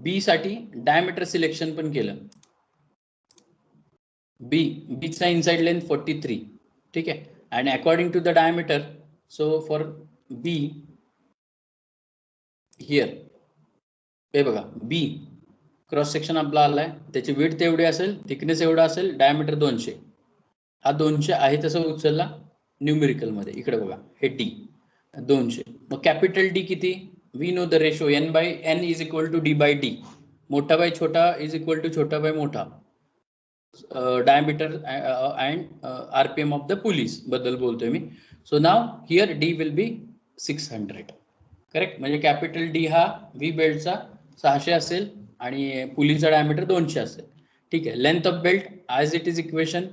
बी साठी डायमीटर सिलेक्शन पण केलं. बीचा इनसाइड लेंथ 43. ठीक आहे. आणि according to the diameter so for B here हे बघा बी क्रॉस सेक्शन आपला आलाय. त्याची विड्थ एवढी असेल, थिकनेस एवढा असेल, डायमीटर 200. हा 200 आहे तसं उचलला न्यूमेरिकल मध्ये. इकडे बघा हे डी 200. मग कॅपिटल डी किती. We know the ratio N by N is equal to D by D. मोठा बाय छोटा इज इक्वल टू छोटा बाय मोठा. Diameter and RPM of the pulleys बद्दल बोलतोय मी. So now here D will be 600. Correct. म्हणजे capital D हा V बेल्टचा 600 असेल आणि पुलीचा डायमीटर 200 असेल. ठीक आहे. Length of belt as it is equation.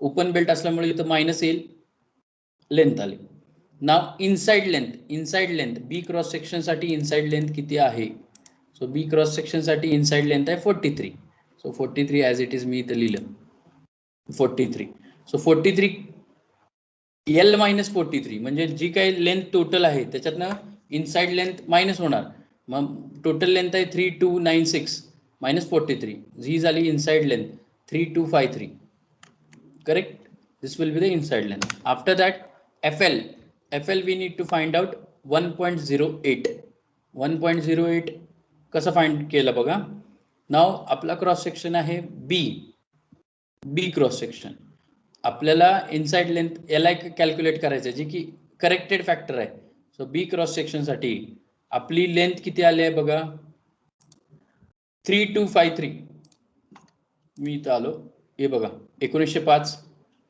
Open belt असल्यामुळे इथं मायनस येईल. लेंथ आली. नाव इनसाइड लेंथ बी क्रॉस सेक्शन साठी इनसाइड लेंथ किती आहे. सो बी क्रॉस सेक्शन साठी इनसाइड लेंथ आहे 43. So 43 as it is me इथं लिहिलं 43. सो 43 एल मायनस 43 म्हणजे जी काही लेंथ टोटल आहे त्याच्यातनं इनसाइड लेंथ मायनस होणार. मग टोटल लेंथ आहे 3296 मायनस 43. ही झाली inside length. 3253. Correct? This will be the inside length. After that, FL we need to find out 1.08. 1.08 कसं फाइंड केलं बघा. नाव आपला क्रॉस सेक्शन आहे बी क्रॉस सेक्शन. आपल्याला इनसाइड लेंथ याला कॅल्क्युलेट करायचं आहे, जे की करेक्टेड फॅक्टर आहे. सो बी क्रॉस सेक्शन साठी आपली लेंथ किती आली आहे बघा, 3253. मी इथं आलो, हे बघा 1905,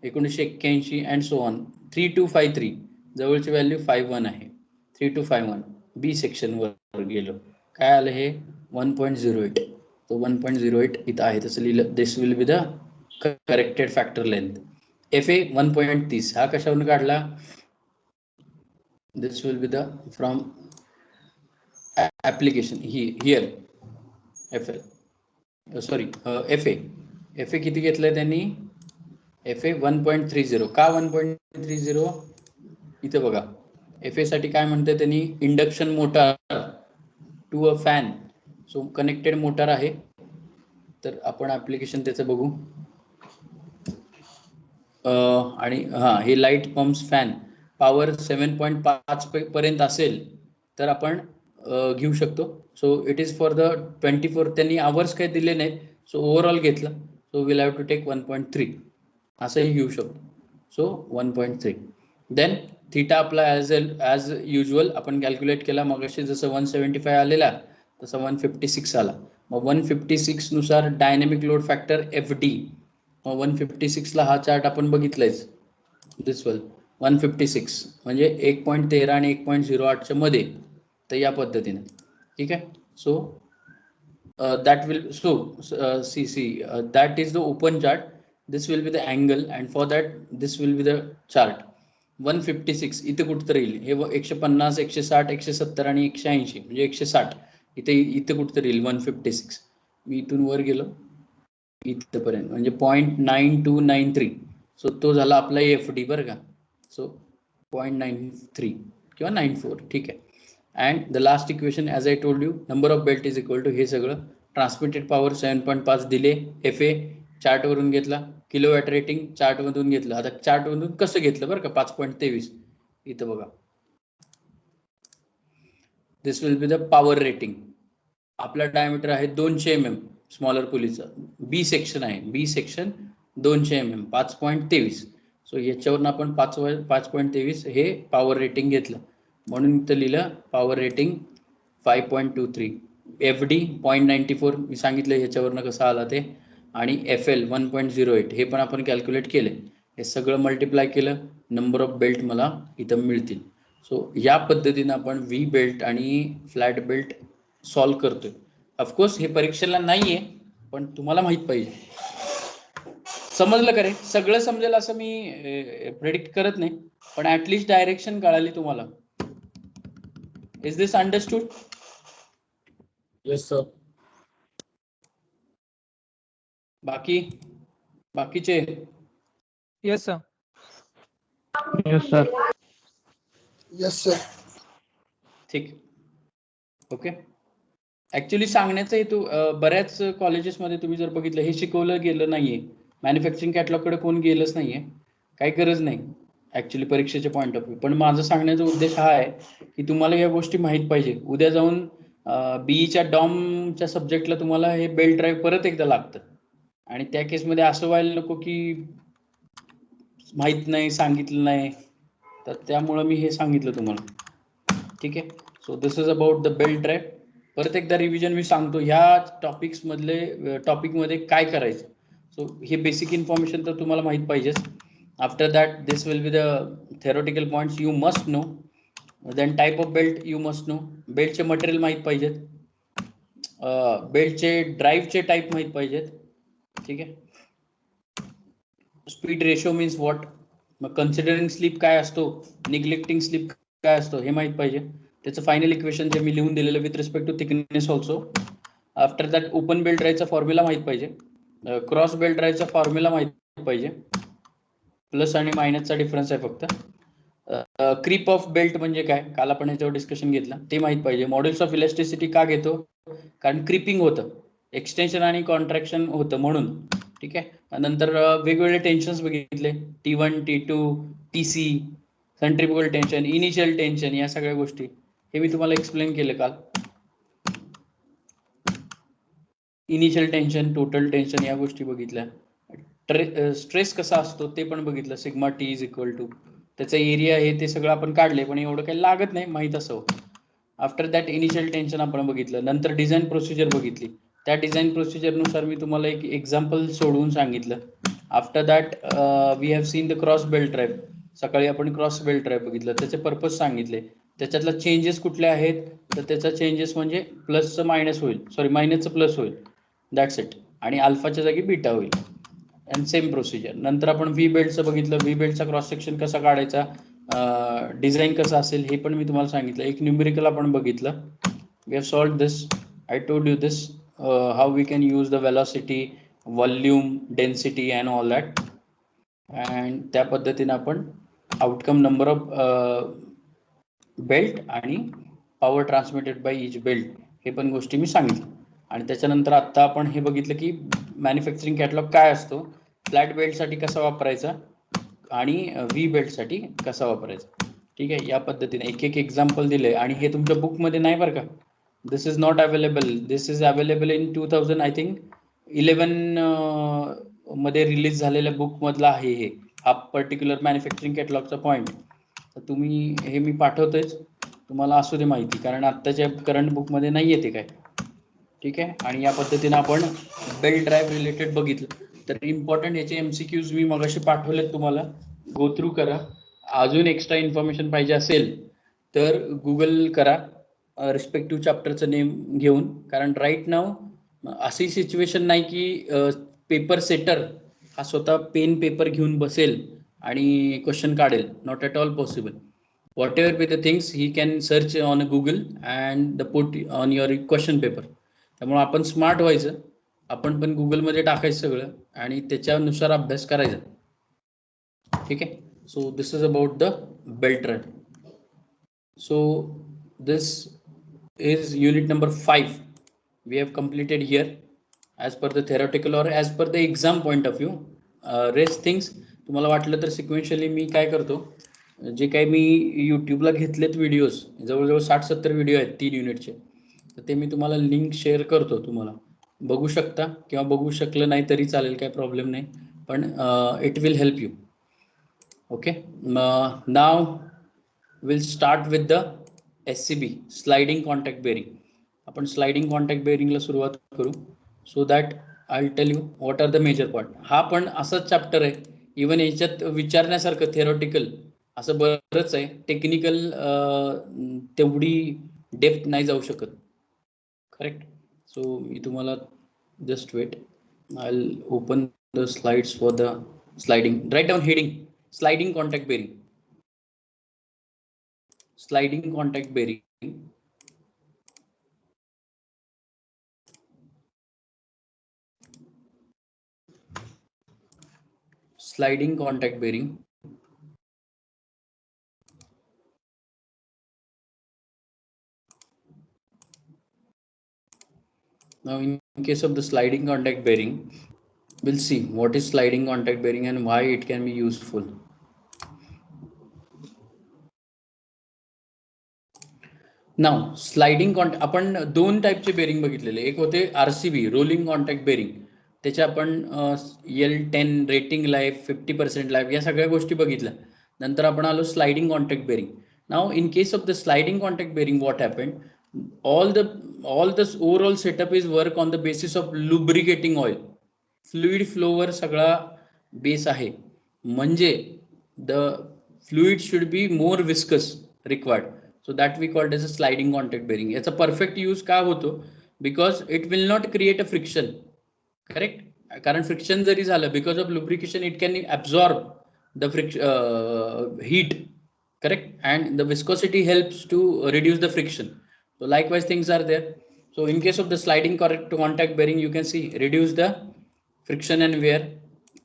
1981 अँड सो ऑन. 3253 जवळची व्हॅल्यू 51 आहे. 3251 बी सेक्शन वर गेलो, काय आलं हे 1.08. तो 1.08 इथं आहे तसं लिहिलं. This will be the corrected factor length. FA 1.30 हा कशावरून काढला, this will be the from application here. FA किती घेतलंय त्यांनी, FA 1.30. का 1.30? इथे बघा FA साठी काय म्हणते त्यांनी, induction motor to a fan. So connected motor आहे. तर आपण ऍप्लिकेशन त्याचं बघू. आणि हा हे लाईट पंप्स फॅन पॉवर 7.5 पर्यंत असेल तर आपण घेऊ शकतो. So it is for the 24. त्यांनी आवर्स काही दिले नाहीत, सो ओव्हरऑल घेतलं. So will have to take 1.3 असंही घेऊ शकतो. सो 1.3. देन थिटा आपला ॲज युजल आपण कॅल्क्युलेट केला. मग अशी जसं 175 आलेला तसं 156 आला. मग 156 नुसार डायनॅमिक लोड फॅक्टर FD. मग 156 ला हा चार्ट आपण बघितलायच. दिस वन 156 म्हणजे 1.13 आणि 1.08च्या मध्ये. तर या पद्धतीने ठीक आहे. So that will see that is the open chart. This will be the angle and for that this will be the chart. 156 इथे कुठतरी येईल, हे 150, 160, 170 आणि 180 म्हणजे 160 इथे कुठतरी येईल 156. मी इथून वर गेलो इथपर्यंत म्हणजे 0.9293. सो तो झाला आपला FD बरं का. सो 0.93 किंवा 94 ठीक आहे. And the last equation as I told you, number of belt is equal to हे सगळं. ट्रान्समिटेड पॉवर 7.5 दिले. FA चार्ट वरून घेतला. किलोवॅट रेटिंग चार्ट मधून घेतलं. आता चार्ट मधून कसं घेतलं बरं का, 5.23 इथं बघा. This will be the power rating. आपला डायमीटर आहे 200 mm स्मॉलर पुलीचा. बी सेक्शन आहे, बी सेक्शन 200 mm 5.23. सो याच्यावरून आपण 5.23 हे पॉवर रेटिंग घेतलं. म्हणून इथं लिहिलं पॉवर रेटिंग 5.23. FD 0.94 मी सांगितलं ह्याच्यावरनं कसं आला ते. आणि FL 1.08 हे पण आपण कॅल्क्युलेट केले. हे सगळं मल्टिप्लाय केलं, नंबर ऑफ बेल्ट मला इथं मिळतील. सो या पद्धतीने आपण व्ही बेल्ट आणि फ्लॅट बेल्ट सॉल्व्ह करतोय. ऑफकोर्स हे परीक्षेला नाहीये, पण तुम्हाला माहित पाहिजे. समजलं का रे? सगळं समजेल असं मी प्रेडिक्ट करत नाही, पण ऍटलीस्ट डायरेक्शन कळाली तुम्हाला. Is this understood? Yes, sir. बाकीचे? Yes, sir. Yes, sir. Yes, sir. ठीक. ओके. ऍक्च्युली सांगण्याचा हेतू, बऱ्याच कॉलेजेसमध्ये तुम्ही जर बघितलं हे शिकवलं गेलं नाहीये. मॅन्युफॅक्चरिंग कॅटलॉग कडे कोण गेलंच नाहीये. काही गरज नाही ऍक्च्युली परीक्षेच्या पॉईंट ऑफ व्ह्यू. पण माझा सांगण्याचा उद्देश हा आहे की तुम्हाला या गोष्टी माहित पाहिजे. उद्या जाऊन बीईच्या डॉमच्या सब्जेक्टला तुम्हाला हे बेल्ट ड्राईव्ह परत एकदा लागतं. आणि त्या केसमध्ये असं व्हायला नको की माहित नाही, सांगितलं नाही. तर त्यामुळं मी हे सांगितलं तुम्हाला. ठीक आहे. So this is about the belt drive. परत एकदा रिव्हिजन मी सांगतो ह्या टॉपिकमध्ये काय करायचं. सो हे बेसिक इन्फॉर्मेशन तर तुम्हाला माहित पाहिजेच. After that this will be the theoretical points you must know. Then type of belt you must know. बेल्टचे मटेरियल माहित पाहिजेत. बेल्टचे ड्राईव्हचे टाईप माहित पाहिजेत. ठीक आहे. Speed ratio means what. मग कन्सिडरिंग स्लिप काय असतो, निग्लेक्टिंग स्लिप काय असतो हे माहित पाहिजे. त्याचं फायनल इक्वेशन जे मी लिहून दिलेलं with respect to thickness also. After that open belt ड्राईव्हचा फॉर्म्युला माहित पाहिजे. क्रॉस बेल्ट ड्राईव्हचा फॉर्म्युला माहित पाहिजे. प्लस आणि मायनसचा डिफरन्स आहे फक्त. क्रीप ऑफ बेल्ट म्हणजे काय, काल आपण याच्यावर डिस्कशन घेतलं, ते माहित पाहिजे. मॉड्युल्स ऑफ इलॅस्टिसिटी का घेतो, कारण क्रिपिंग होतं, एक्सटेन्शन आणि कॉन्ट्रॅक्शन होतं म्हणून. ठीक ठीक आहे. नंतर वेगवेगळे टेन्शन्स बघितले, T1, T2, TC, centrifugal tension, initial tension, या सगळ्या गोष्टी हे मी तुम्हाला एक्सप्लेन केले काल. इनिशियल टेन्शन, टोटल टेन्शन या गोष्टी बघितल्या. स्ट्रेस कसा असतो ते पण बघितलं, sigma T is equal to, त्याचा एरिया हे ते सगळं आपण काढले, पण एवढं काही लागत नाही, माहित असावं. आफ्टर दॅट इनिशियल टेन्शन आपण बघितलं. नंतर डिझाईन प्रोसिजर बघितली. त्या डिझाईन प्रोसिजरनुसार मी तुम्हाला एक एक्झाम्पल सोडवून सांगितलं. After that we have seen the cross belt drive. सकाळी आपण क्रॉस बेल्ट ड्राईव्ह बघितलं, त्याचे पर्पज सांगितले. त्याच्यातला चेंजेस कुठले आहेत, तर त्याचा चेंजेस म्हणजे प्लसचं मायनस होईल, सॉरी मायनसचं प्लस होईल, दॅट्स इट. आणि अल्फाच्या जागी बीटा होईल. And same procedure. नंतर आपण व्ही बेल्टचं बघितलं, व्ही बेल्टचा क्रॉस सेक्शन कसा काढायचा, डिझाईन कसं असेल हे पण मी तुम्हाला सांगितलं. एक न्यूमेरिकल आपण बघितलं. We have solved this. I told you this how we can use the velocity, volume, density and all that. And त्या पद्धतीने आपण आउटकम, नंबर ऑफ बेल्ट आणि power transmitted by each belt हे पण गोष्टी मी सांगितल्या. आणि त्याच्यानंतर आता आपण हे बघितलं की मॅन्युफॅक्चरिंग कॅटलॉग काय असतो, फ्लॅट बेल्टसाठी कसा वापरायचा आणि व्ही बेल्टसाठी कसा वापरायचा. ठीक आहे, या पद्धतीने एक एक एक्झाम्पल दिले. आणि हे तुमच्या बुकमध्ये नाही बरं का, this is not available, this is available in 2000 I think 11 मध्ये रिलीज झालेल्या बुक मधला आहे हे, हा पर्टिक्युलर मॅन्युफॅक्चरिंग कॅटलॉगचा पॉईंट. तर तुम्ही हे मी पाठवतोयच, तुम्हाला असू दे माहिती, कारण आत्ताच्या करंट बुकमध्ये नाही येते काय. ठीक आहे. आणि या पद्धतीने आपण बेल्ट ड्राईव्ह रिलेटेड बघितलं. तर इम्पॉर्टंट याचे MCQs मी मगाशी पाठवलेत तुम्हाला, गो थ्रू करा. अजून एक्स्ट्रा इन्फॉर्मेशन पाहिजे असेल तर गुगल करा रिस्पेक्टिव्ह चॅप्टरचं नेम घेऊन, कारण राईट नाव अशी सिच्युएशन नाही की पेपर सेटर हा स्वतः पेन पेपर घेऊन बसेल आणि क्वेश्चन काढेल. Not at all possible. What ever be the things he can search on Google and the put on your question paper. त्यामुळे आपण स्मार्ट व्हायचं, आपण पण गुगलमध्ये टाकायचं सगळं आणि त्याच्यानुसार अभ्यास करायचा. ठीक आहे. So this is about the belt drive. So this is unit number 5 we have completed here as per the theoretical or as per the exam point of view. Rest things तुम्हाला वाटलं तर सिक्वेन्शियली मी काय करतो, जे काही मी यूट्यूबला घेतलेत व्हिडिओज, जवळजवळ 60-70 video आहेत 3 युनिटचे, तर ते मी तुम्हाला लिंक शेअर करतो, तुम्हाला बघू शकता किंवा बघू शकलं नाही तरी चालेल, काय प्रॉब्लेम नाही, पण it will help you. Okay. Now will start with the SCB, sliding contact bearing. आपण स्लाइडिंग कॉन्टॅक्ट बेरिंगला सुरुवात करू. So that I will tell you what are the major point. हा पण असाच चॅप्टर आहे, इवन याच्यात विचारण्यासारखं थेरॉटिकल असं बरंच आहे, टेक्निकल तेवढी डेप्थ नाही जाऊ शकत. करेक्ट. सो मी तुम्हाला just wait, I will open the slides for the sliding. Right down heading, sliding contact bearing. Sliding contact bearing. Sliding contact bearing. Now in case of the sliding contact bearing, we'll see what is sliding contact bearing and why it can be useful. Now sliding contact, आपण 2 टाईपचे bearing बघितलेले. एक होते RCB, rolling contact bearing, त्याचे आपण L10 rating life, 50% life, या सगळ्या गोष्टी बघितल्या. नंतर आपण आलो sliding contact bearing. Now in case of the sliding contact bearing, what happened, all this overall setup is work on the basis of lubricating oil. Fluid flower सगळा base आहे, म्हणजे the fluid should be more viscous required. So that we called as a sliding contact bearing. याचा perfect use का होतो, because it will not create a friction. Correct. कारण friction जरी झालं, because of lubrication it can absorb the heat. Correct. And the viscosity helps to reduce the friction. So likewise things are there. So in case of the sliding contact bearing, you can see reduce the friction and wear.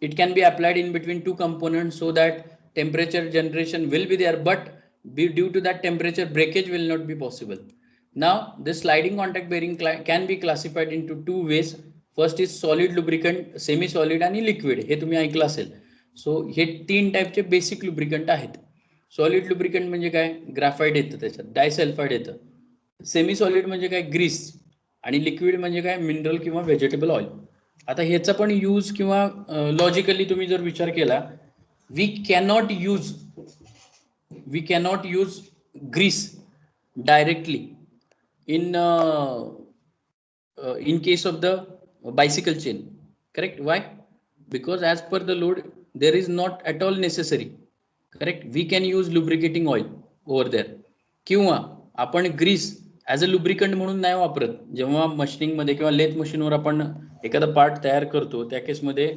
It can be applied in between 2 components so that temperature generation will be there, but due to that temperature breakage will not be possible. Now this sliding contact bearing can be classified into 2 ways. First is solid lubricant, semi solid आणि liquid, हे तुम्ही ऐकलं असेल. So हे 3 टाईपचे basic lubricant आहेत. Solid lubricant म्हणजे काय, ग्राफाईट येतं त्याच्यात, डायसल्फाईड येतं. सेमी सॉलिड म्हणजे काय, ग्रीस. आणि लिक्विड म्हणजे काय, मिनरल किंवा व्हेजिटेबल ऑइल. आता ह्याचा पण यूज किंवा लॉजिकली तुम्ही जर विचार केला, we cannot use grease directly in case of the bicycle chain, correct? Why? Because as per the load there is not at all necessary, correct? We can use lubricating oil over there. किंवा आपण Greece as a lubricant म्हणून नाही वापरत. जेव्हा machining मध्ये किंवा lathe मशीनवर आपण एखादा पार्ट तयार करतो, त्या केसमध्ये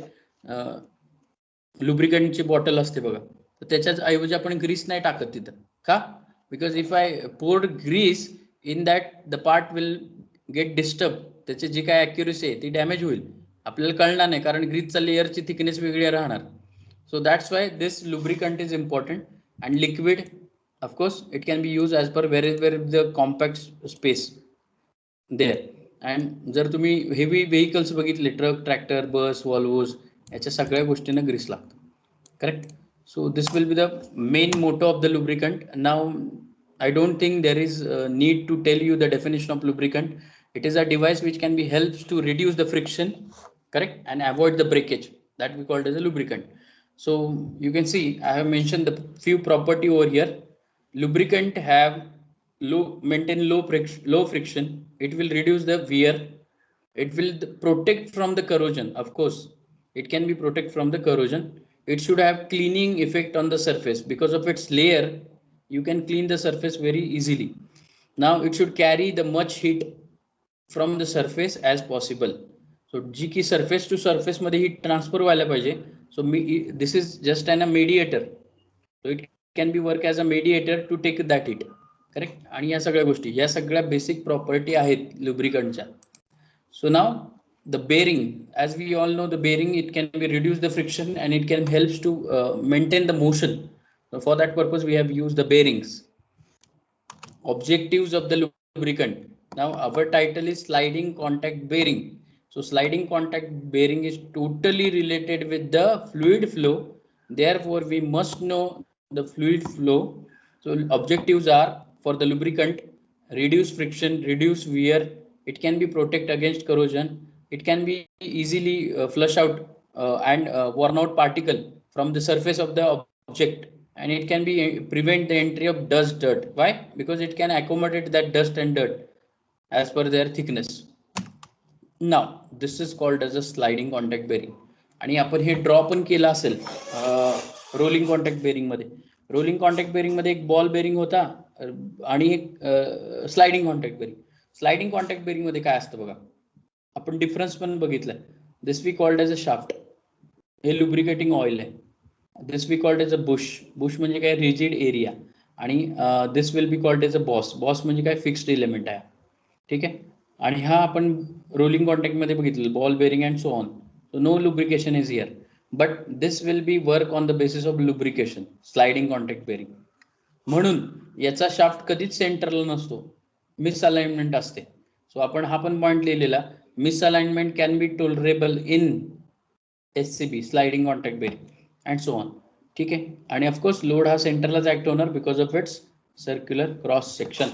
लुब्रिकंटची बॉटल असते बघा, तर त्याच्याच ऐवजी आपण ग्रीस नाही टाकत तिथं. का? Because if I poured grease in that, the part will get disturb. त्याची जी काय ॲक्युरेसी आहे ती डॅमेज होईल, आपल्याला कळणार नाही, कारण ग्रीसचा लेअरची थिकनेस वेगळी राहणार. So that's why this lubricant is important. And liquid of course it can be use as per where the compact space there. And जर तुम्ही हेवी व्हेकल्स बघितले, ट्रक, ट्रॅक्टर, बस, वॉल्वोज, याच्या सगळ्या गोष्टींना ग्रीस लागतं, correct? So this will be the main motto of the lubricant. Now I don't think there is need to tell you the definition of lubricant. It is a device which can be helps to reduce the friction, correct, and avoid the breakage, that we call it as a lubricant. So you can see I have mentioned the few property over here. Lubricant have maintain low friction. It will reduce the wear. It will protect from the corrosion. Of course it can be protect from the corrosion. It should have cleaning effect on the surface. Because of its layer, you can clean the surface very easily. Now it should carry the much heat from the surface as possible. So जी की surface to surface मध्ये heat transfer व्हायला पाहिजे. So this is just a mediator. So it can be work as a mediator to take that heat, correct? आणि या सगळ्या गोष्टी, या सगळ्या बेसिक प्रॉपर्टी आहेत लुब्रिकंटच्या. So now the bearing, as we all know, the bearing, it can be reduce the friction and it can helps to maintain the motion. So for that purpose we have used the bearings. Objectives of the lubricant. Now our title is sliding contact bearing. So sliding contact bearing is totally related with the fluid flow. Therefore we must know the fluid flow. So objectives are for the lubricant: reduce friction, reduce wear. It can be protect against corrosion. It can be easily flush out and worn out particle from the surface of the object. And it can be prevent the entry of dust, dirt. Why? Because it can accommodate that dust and dirt as per their thickness. Now this is called as a sliding contact bearing. आणि आपण हे draw पण केलं असेल rolling contact bearing मध्ये. Rolling contact bearing मध्ये एक ball bearing होता आणि एक sliding contact bearing. Sliding contact bearing मध्ये काय असतं बघा, आपण डिफरन्स पण बघितलाय. This we called as a shaft, हे लुब्रिकेटिंग ऑइल आहे. This we called as a bush, bush म्हणजे काय, रिजिड एरिया. आणि this will be called as a boss, boss म्हणजे काय, फिक्स्ड एलिमेंट आहे, ठीक आहे. आणि हा आपण रोलिंग कॉन्टॅक्ट मध्ये बघितलं, ball bearing and so on. So no lubrication is here, but this will be work on the basis of lubrication, sliding contact bearing. म्हणून याचा शाफ्ट कधीच सेंटरला नसतो, मिस अलाइनमेंट असते. सो आपण हा पण पॉइंट लिहिलेला, misalignment can be tolerable in SCB, sliding contact bearing and so on, ठीक आहे. आणि ऑफकोर्स लोड हा सेंटरलाच ऍक्ट होणार because of its circular cross section.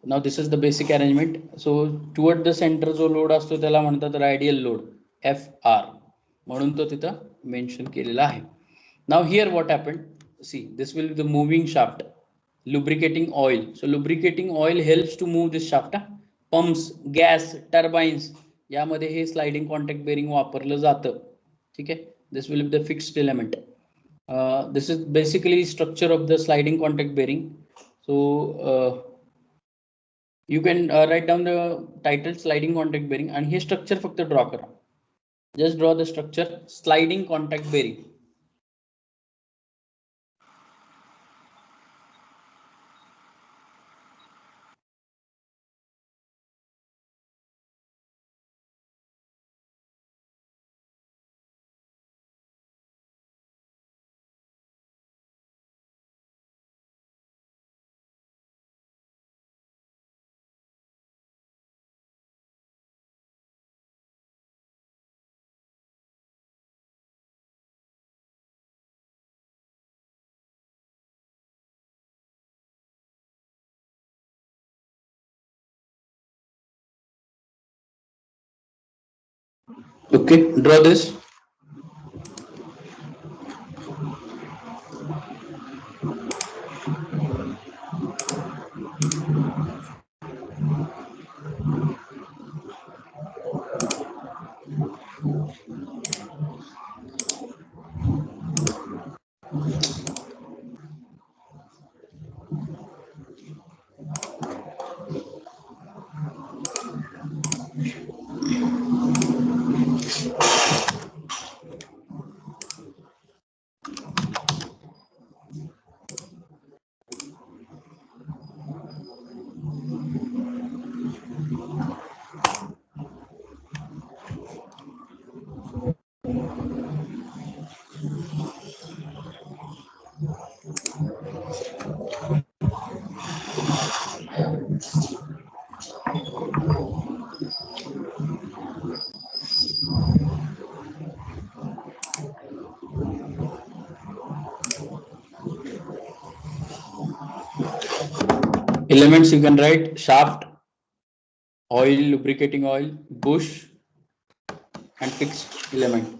Now this is the basic arrangement. So toward the center जो load असतो त्याला म्हणतात राडियल लोड, FR, म्हणून तो तिथं मेन्शन केलेला आहे. Now here what happen, see this will be the moving shaft, lubricating oil. So lubricating oil helps to move this shaft. Pumps, gas, turbines, यामध्ये हे स्लाइडिंग कॉन्टॅक्ट बेरिंग वापरलं जातं, ठीक आहे. This will be the fixed element. This is basically structure of the sliding contact bearing. So you can write down the title sliding contact bearing आणि हे structure फक्त draw करा. just draw the structure sliding contact bearing. Okay, draw this. Elements you can write: shaft, oil, lubricating oil, bush, and fixed element.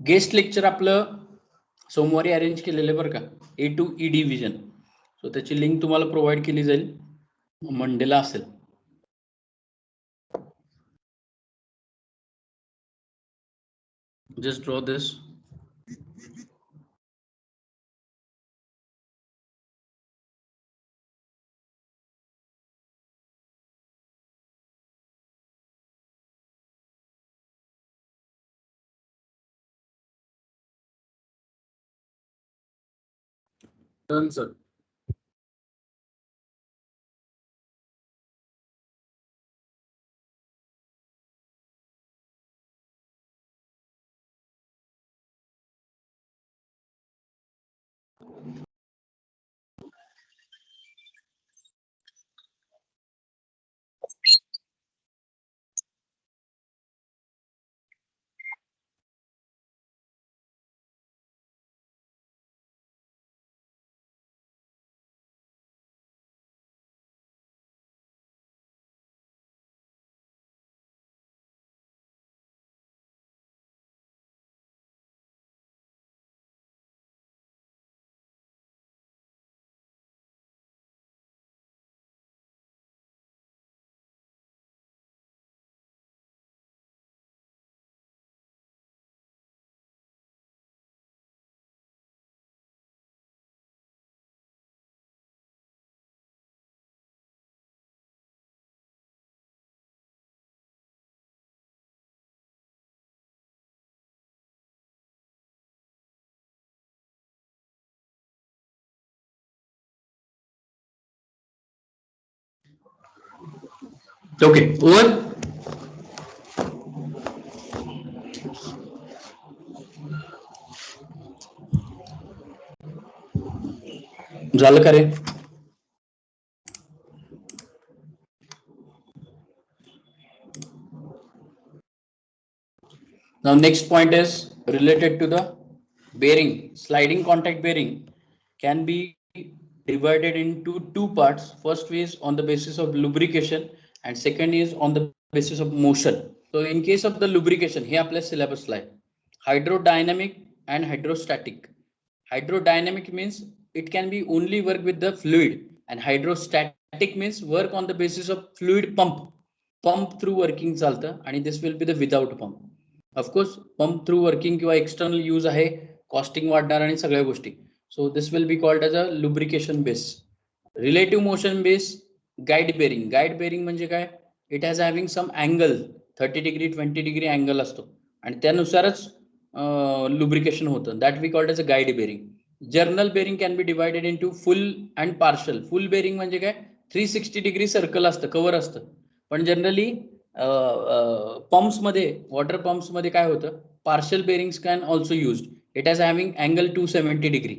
Guest lecture आपलं सोमवारी arrange केलेलं बरं का, A to E division. So त्याची link तुम्हाला provide केली जाईल, मंडेला असेल. जस्ट ड्रॉ दिस. Done, sir. Okay, over. झालं का रे? Now next point is related to the bearing. Sliding contact bearing can be divided into two parts. First is on the basis of lubrication and second is on the basis of motion. So in case of the lubrication, हे आपल्या syllabus ला आहे. Hydrodynamic and hydrostatic. Hydrodynamic means it can be only work with the fluid, and hydrostatic means work on the basis of fluid pump. Pump through working चालतं, आणि this will be the without pump. Of course pump through working किंवा external use आहे, costing वाढणार आणि सगळ्या गोष्टी. So this will be called as a lubrication base. Relative motion base guide bearing. Guide bearing म्हणजे काय? It has having some angle, 30 degree 20 degree angle असतो आणि त्यानुसारच लुब्रिकेशन होतं. That we called as a guide bearing. Journal bearing can be divided into full and partial. Full bearing म्हणजे काय? 360 degree circle असतं, cover असतं. पण generally pumps मध्ये, वॉटर पंप्स मध्ये काय होतं, partial bearings can also use. It has having angle 270 degree,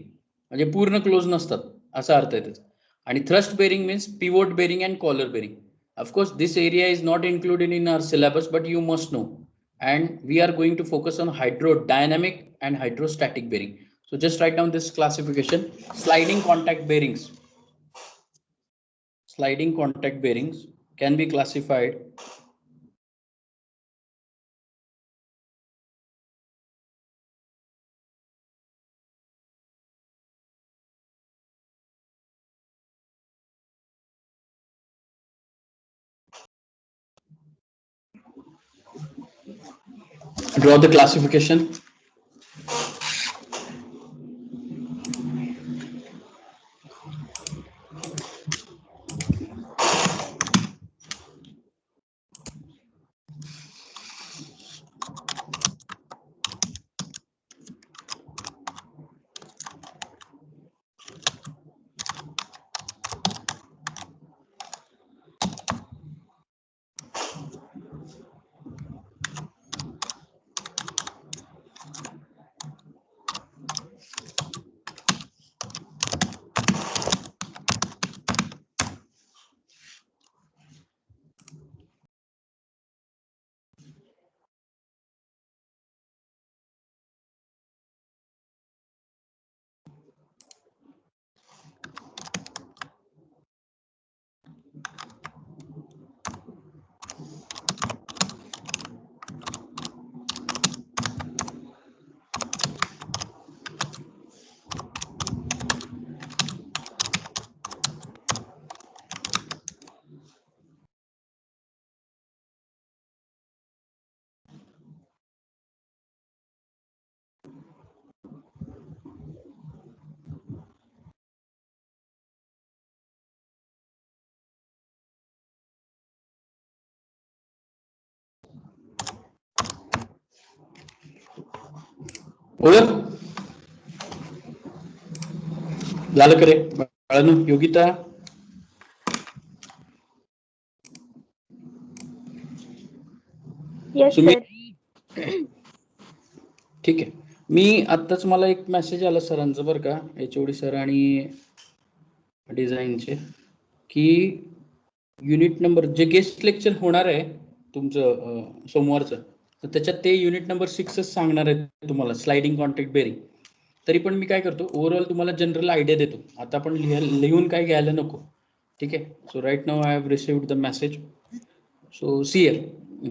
म्हणजे पूर्ण क्लोज नसतात असा अर्थ आहे त्याचा. आणि thrust bearing means pivot bearing and collar bearing. Of course this area is not included in our syllabus, but you must know. and we are going to focus on hydrodynamic and hydrostatic bearing. So just write down this classification. Sliding contact bearings. Sliding contact bearings can be classified draw the classification. ओळख झालं करे बाळांनो. योगिता सुमित ठीक आहे. मी आत्ताच मला एक message आला सरांचं बरं का, HOD सर आणि डिझाईनचे, की युनिट नंबर जे गेस्ट लेक्चर होणार आहे तुमचं सोमवारचं, तर त्याच्यात ते युनिट नंबर 6 सांगणार आहे तुम्हाला, स्लाइडिंग कॉन्टॅक्ट बेरिंग. तरी पण मी काय करतो, ओव्हरऑल तुम्हाला जनरल आयडिया देतो. आता आपण लिहून काय घ्यायला नको. ठीक आहे. So right now I have received the message. So see here,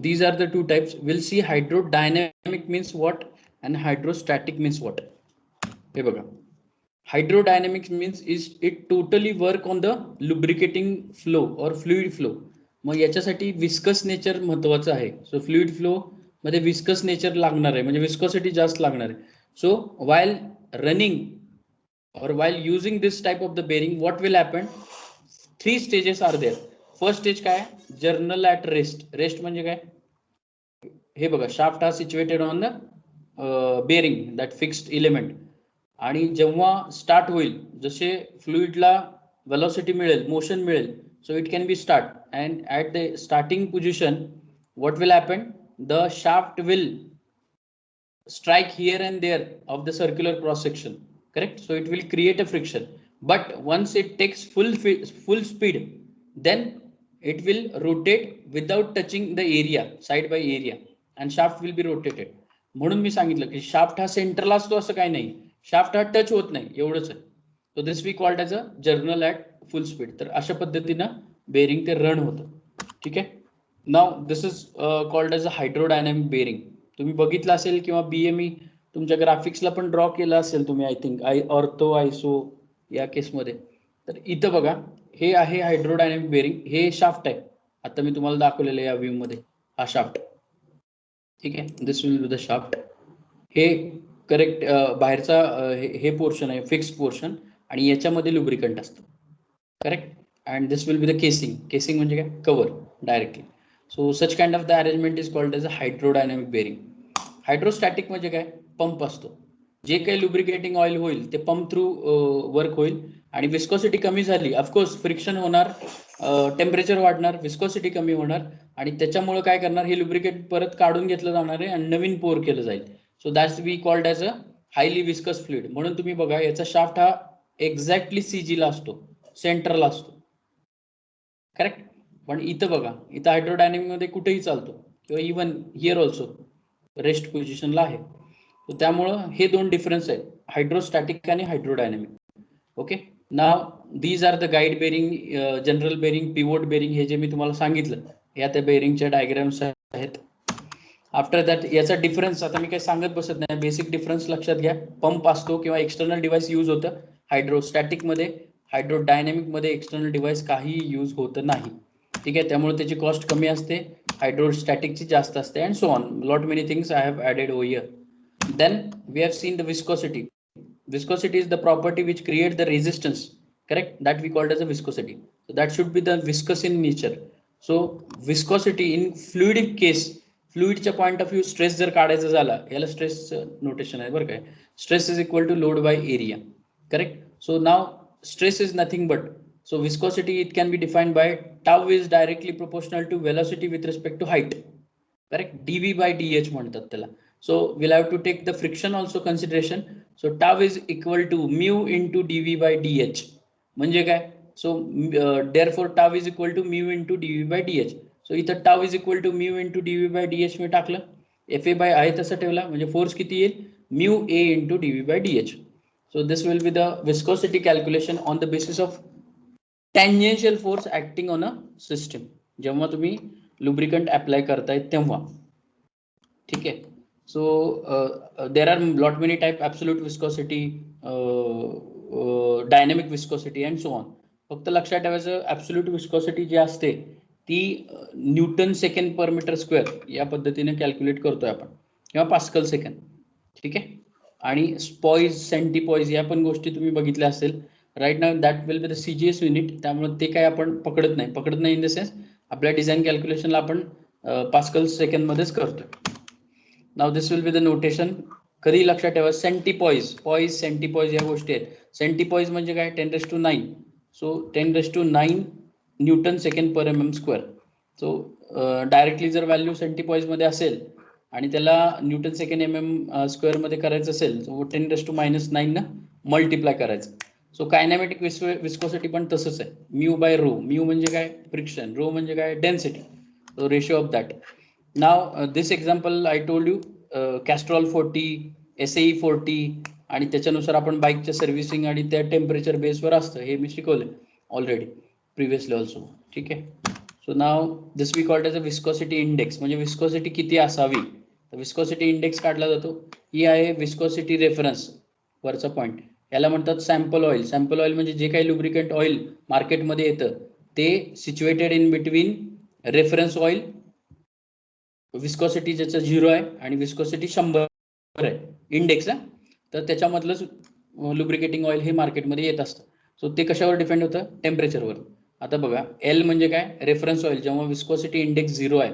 these are the two types. We'll see hydrodynamic means what and hydrostatic means what. हे बघा, hydrodynamics means is it totally work on the lubricating flow or fluid flow. मग याच्यासाठी viscous nature महत्वाचं आहे. So fluid flow मध्ये viscous nature लागणार आहे, म्हणजे विस्कोसिटी जास्त लागणार आहे. So while running or while using this type of the bearing, what will happen? 3 stages are there. First stage काय, जर्नल ॲट रेस्ट. रेस्ट म्हणजे काय, हे बघा, शाफ्ट हा situated on the bearing that fixed element. आणि जेव्हा start होईल, जसे फ्लुइडला वेलोसिटी मिळेल, मोशन मिळेल, so it can be start. And at the starting position what will happen, the shaft will strike here and there of the circular cross section, correct? So it will create a friction, but once it takes full speed, then it will rotate without touching the area, side by area, and shaft will be rotated. म्हणून मी सांगितलं की shaft हा सेंटरला असतो असं काही नाही, shaft हा टच होत नाही, एवढंच आहे. So this we called as a journal at full speed. तर अशा पद्धतीनं बेरिंग ते रन होतं. ठीक आहे. Now this is called as a hydrodynamic bearing. तुम्ही बघितलं असेल किंवा BME तुमच्या ग्राफिक्सला पण ड्रॉ केलं असेल तुम्ही, आय थिंक ऑर्थो आयसो या केसमध्ये. तर इथं बघा, हे आहे हायड्रोडायनॅमिक बेरिंग, हे शाफ्ट आहे. आता मी तुम्हाला दाखवलेलं या व्ह्यू मध्ये, हा शाफ्ट. ठीक आहे. This will be the shaft. हे करेक्ट बाहेरचा हे पोर्शन आहे, फिक्स्ड पोर्शन, आणि याच्यामध्ये लुब्रिकंट असतं, correct. And this will be the casing. Casing म्हणजे काय, cover directly. So such kind of the arrangement is called as a hydrodynamic bearing. Hydrostatic म्हणजे काय, पंप असतो. जे काही लुब्रिकेटिंग ऑइल होईल ते पंप थ्रू वर्क होईल, आणि विस्कोसिटी कमी झाली, ऑफकोर्स फ्रिक्शन होणार, टेम्परेचर वाढणार, विस्कोसिटी कमी होणार, आणि त्याच्यामुळे काय करणार, हे लुब्रिकेट परत काढून घेतलं जाणार आहे आणि नवीन पोर केलं जाईल. So that's we called as a highly viscous fluid. म्हणून तुम्ही बघा, याचा शाफ्ट हा एक्झॅक्टली CG ला असतो, सेंटरला असतो, करेक्ट. पण इथं बघा, इथं हायड्रोडायनॅमिक मध्ये कुठेही चालतो, किंवा इवन हिअर ऑल्सो रेस्ट पोझिशनला आहे. तर त्यामुळं हे दोन डिफरन्स आहेत, हायड्रोस्टॅटिक आणि hydrodynamic. Okay, now these are the guide bearing, general bearing, pivot bearing, हे जे मी तुम्हाला सांगितलं या त्या बेरिंगच्या डायग्राम्स आहेत. आफ्टर दॅट याचा डिफरन्स आता मी काही सांगत बसत नाही, बेसिक डिफरन्स लक्षात घ्या. पंप असतो किंवा एक्सटर्नल डिव्हाइस यूज होतं हायड्रोस्टॅटिक मध्ये, हायड्रोडायनॅमिक मध्ये एक्सटर्नल डिव्हाइस काही यूज होत नाही. ठीक आहे, त्यामुळे त्याची कॉस्ट कमी असते, हायड्रोस्टॅटिकची जास्त असते, and so on lot many things I have added over here. Then we have seen the viscosity. Viscosity is the property which creates the resistance, correct? That we called as a viscosity. So that should be the viscous in nature. So viscosity in fluidic case, fluid च्या point of view stress जर काढायचा झाला, याला stress notation आहे बरं काय, stress is equal to load by area, correct? So now stress is nothing but, so viscosity it can be defined by tau is directly proportional to velocity with respect to height, correct? dv by dh म्हणतात त्याला. So we'll have to take the friction also consideration. So tau is equal to mu into dv by dh. म्हणजे काय? So therefore tau is equal to mu into dv by dh. So इथं tau is equal to mu into dv by dh मी टाकलं, fa by I तसं ठेवला, म्हणजे force किती येईल, mu a into dv by dh. So this will be the viscosity calculation on the basis of tangential force acting on a system, जेव्हा तुम्ही lubricant apply करताय तेव्हा. ठीक आहे. So there are lot many type, absolute viscosity, dynamic viscosity and so on. फक्त लक्षात ठेवायचं absolute viscosity जी असते ती न्यूटन सेकंड पर मीटर स्क्वेअर या पद्धतीने कॅल्क्युलेट करतोय आपण, किंवा पास्कल सेकंड. ठीक आहे, आणि स्पॉइज, सेंटीपॉइज या पण गोष्टी तुम्ही बघितल्या असेल. Right now that will be the CGS unit, त्यामुळे ते काय आपण पकडत नाही इन द सेन्स आपल्या डिझाईन कॅल्क्युलेशनला आपण पास्कल सेकंड मध्येच करतोय. Now this will be the notation. कधी लक्षात ठेवा, सेंटीपॉइज, पॉइज, सेंटीपॉइज या गोष्टी आहेत. सेंटीपॉइज म्हणजे काय, 10⁹. सो 10⁹ न्यूटन सेकंड पर mm स्क्वेअर. सो डायरेक्टली जर व्हॅल्यू सेंटीपॉइज मध्ये असेल आणि त्याला न्यूटन सेकंड mm स्क्वेअर मध्ये करायचं असेल, सो 10⁻⁹ न मल्टिप्लाय करायचं. सो कायनॅमेटिक विस्कोसिटी पण तसंच आहे, म्यू बाय रो. म्यू म्हणजे काय, फ्रिक्शन, रो म्हणजे काय, density. So ratio of that. Now this example I told you, Castrol 40, SAE 40, आणि त्याच्यानुसार आपण बाईकच्या सर्व्हिसिंग आणि त्या टेम्परेचर बेसवर असतं, हे मी शिकवले ऑलरेडी प्रिव्हियसली ऑल्सो. ठीक आहे. So now this we called as a viscosity index, म्हणजे विस्कॉसिटी किती असावी, तर विस्कॉसिटी इंडेक्स काढला जातो. ही आहे विस्कॉसिटी रेफरन्स, वरचा पॉईंट, याला म्हणतात सॅम्पल ऑइल. सॅम्पल ऑइल म्हणजे जे काही लुब्रिकंट ऑइल मार्केटमध्ये येतं ते situated in between reference oil, viscosity ज्याचं 0 आहे आणि विस्कॉसिटी 100 आहे इंडेक्स आहे, तर त्याच्यामधलंच लुब्रिकेटिंग ऑइल हे मार्केटमध्ये येत असतं. सो ते कशावर डिपेंड होतं, टेम्परेचरवर. आता बघा, एल म्हणजे काय, रेफरन्स ऑइल, जेव्हा विस्कॉसिटी इंडेक्स 0 आहे,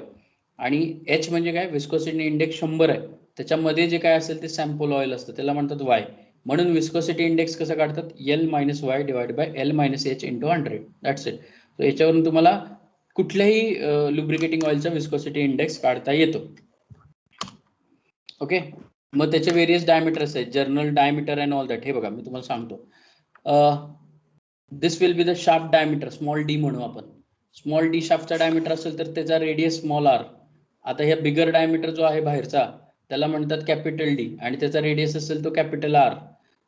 आणि एच म्हणजे काय, विस्कॉसिटी इंडेक्स 100 आहे, त्याच्यामध्ये जे काय असेल ते सॅम्पल ऑइल असतं, त्याला म्हणतात वाय. म्हणून विस्कॉसिटी इंडेक्स कसं काढतात, L - Y divide by L - H into 100. That's it. So याच्यावरून तुम्हाला कुठल्याही लुब्रिकेटिंग ऑइलचा विस्कोसिटी इंडेक्स काढता येतो. ओके, मग त्याचे वेरियस डायमीटर्स आहेत, journal diameter and all that. हे बघा मी तुम्हाला सांगतो, this will be the shaft diameter, small D म्हणू आपण. स्मॉल डी शाफ्टचा डायमीटर असेल तर त्याचा रेडियस स्मॉल आर. आता ह्या बिगर डायमीटर जो आहे बाहेरचा त्याला म्हणतात कॅपिटल डी, आणि त्याचा रेडियस असेल तो कॅपिटल आर.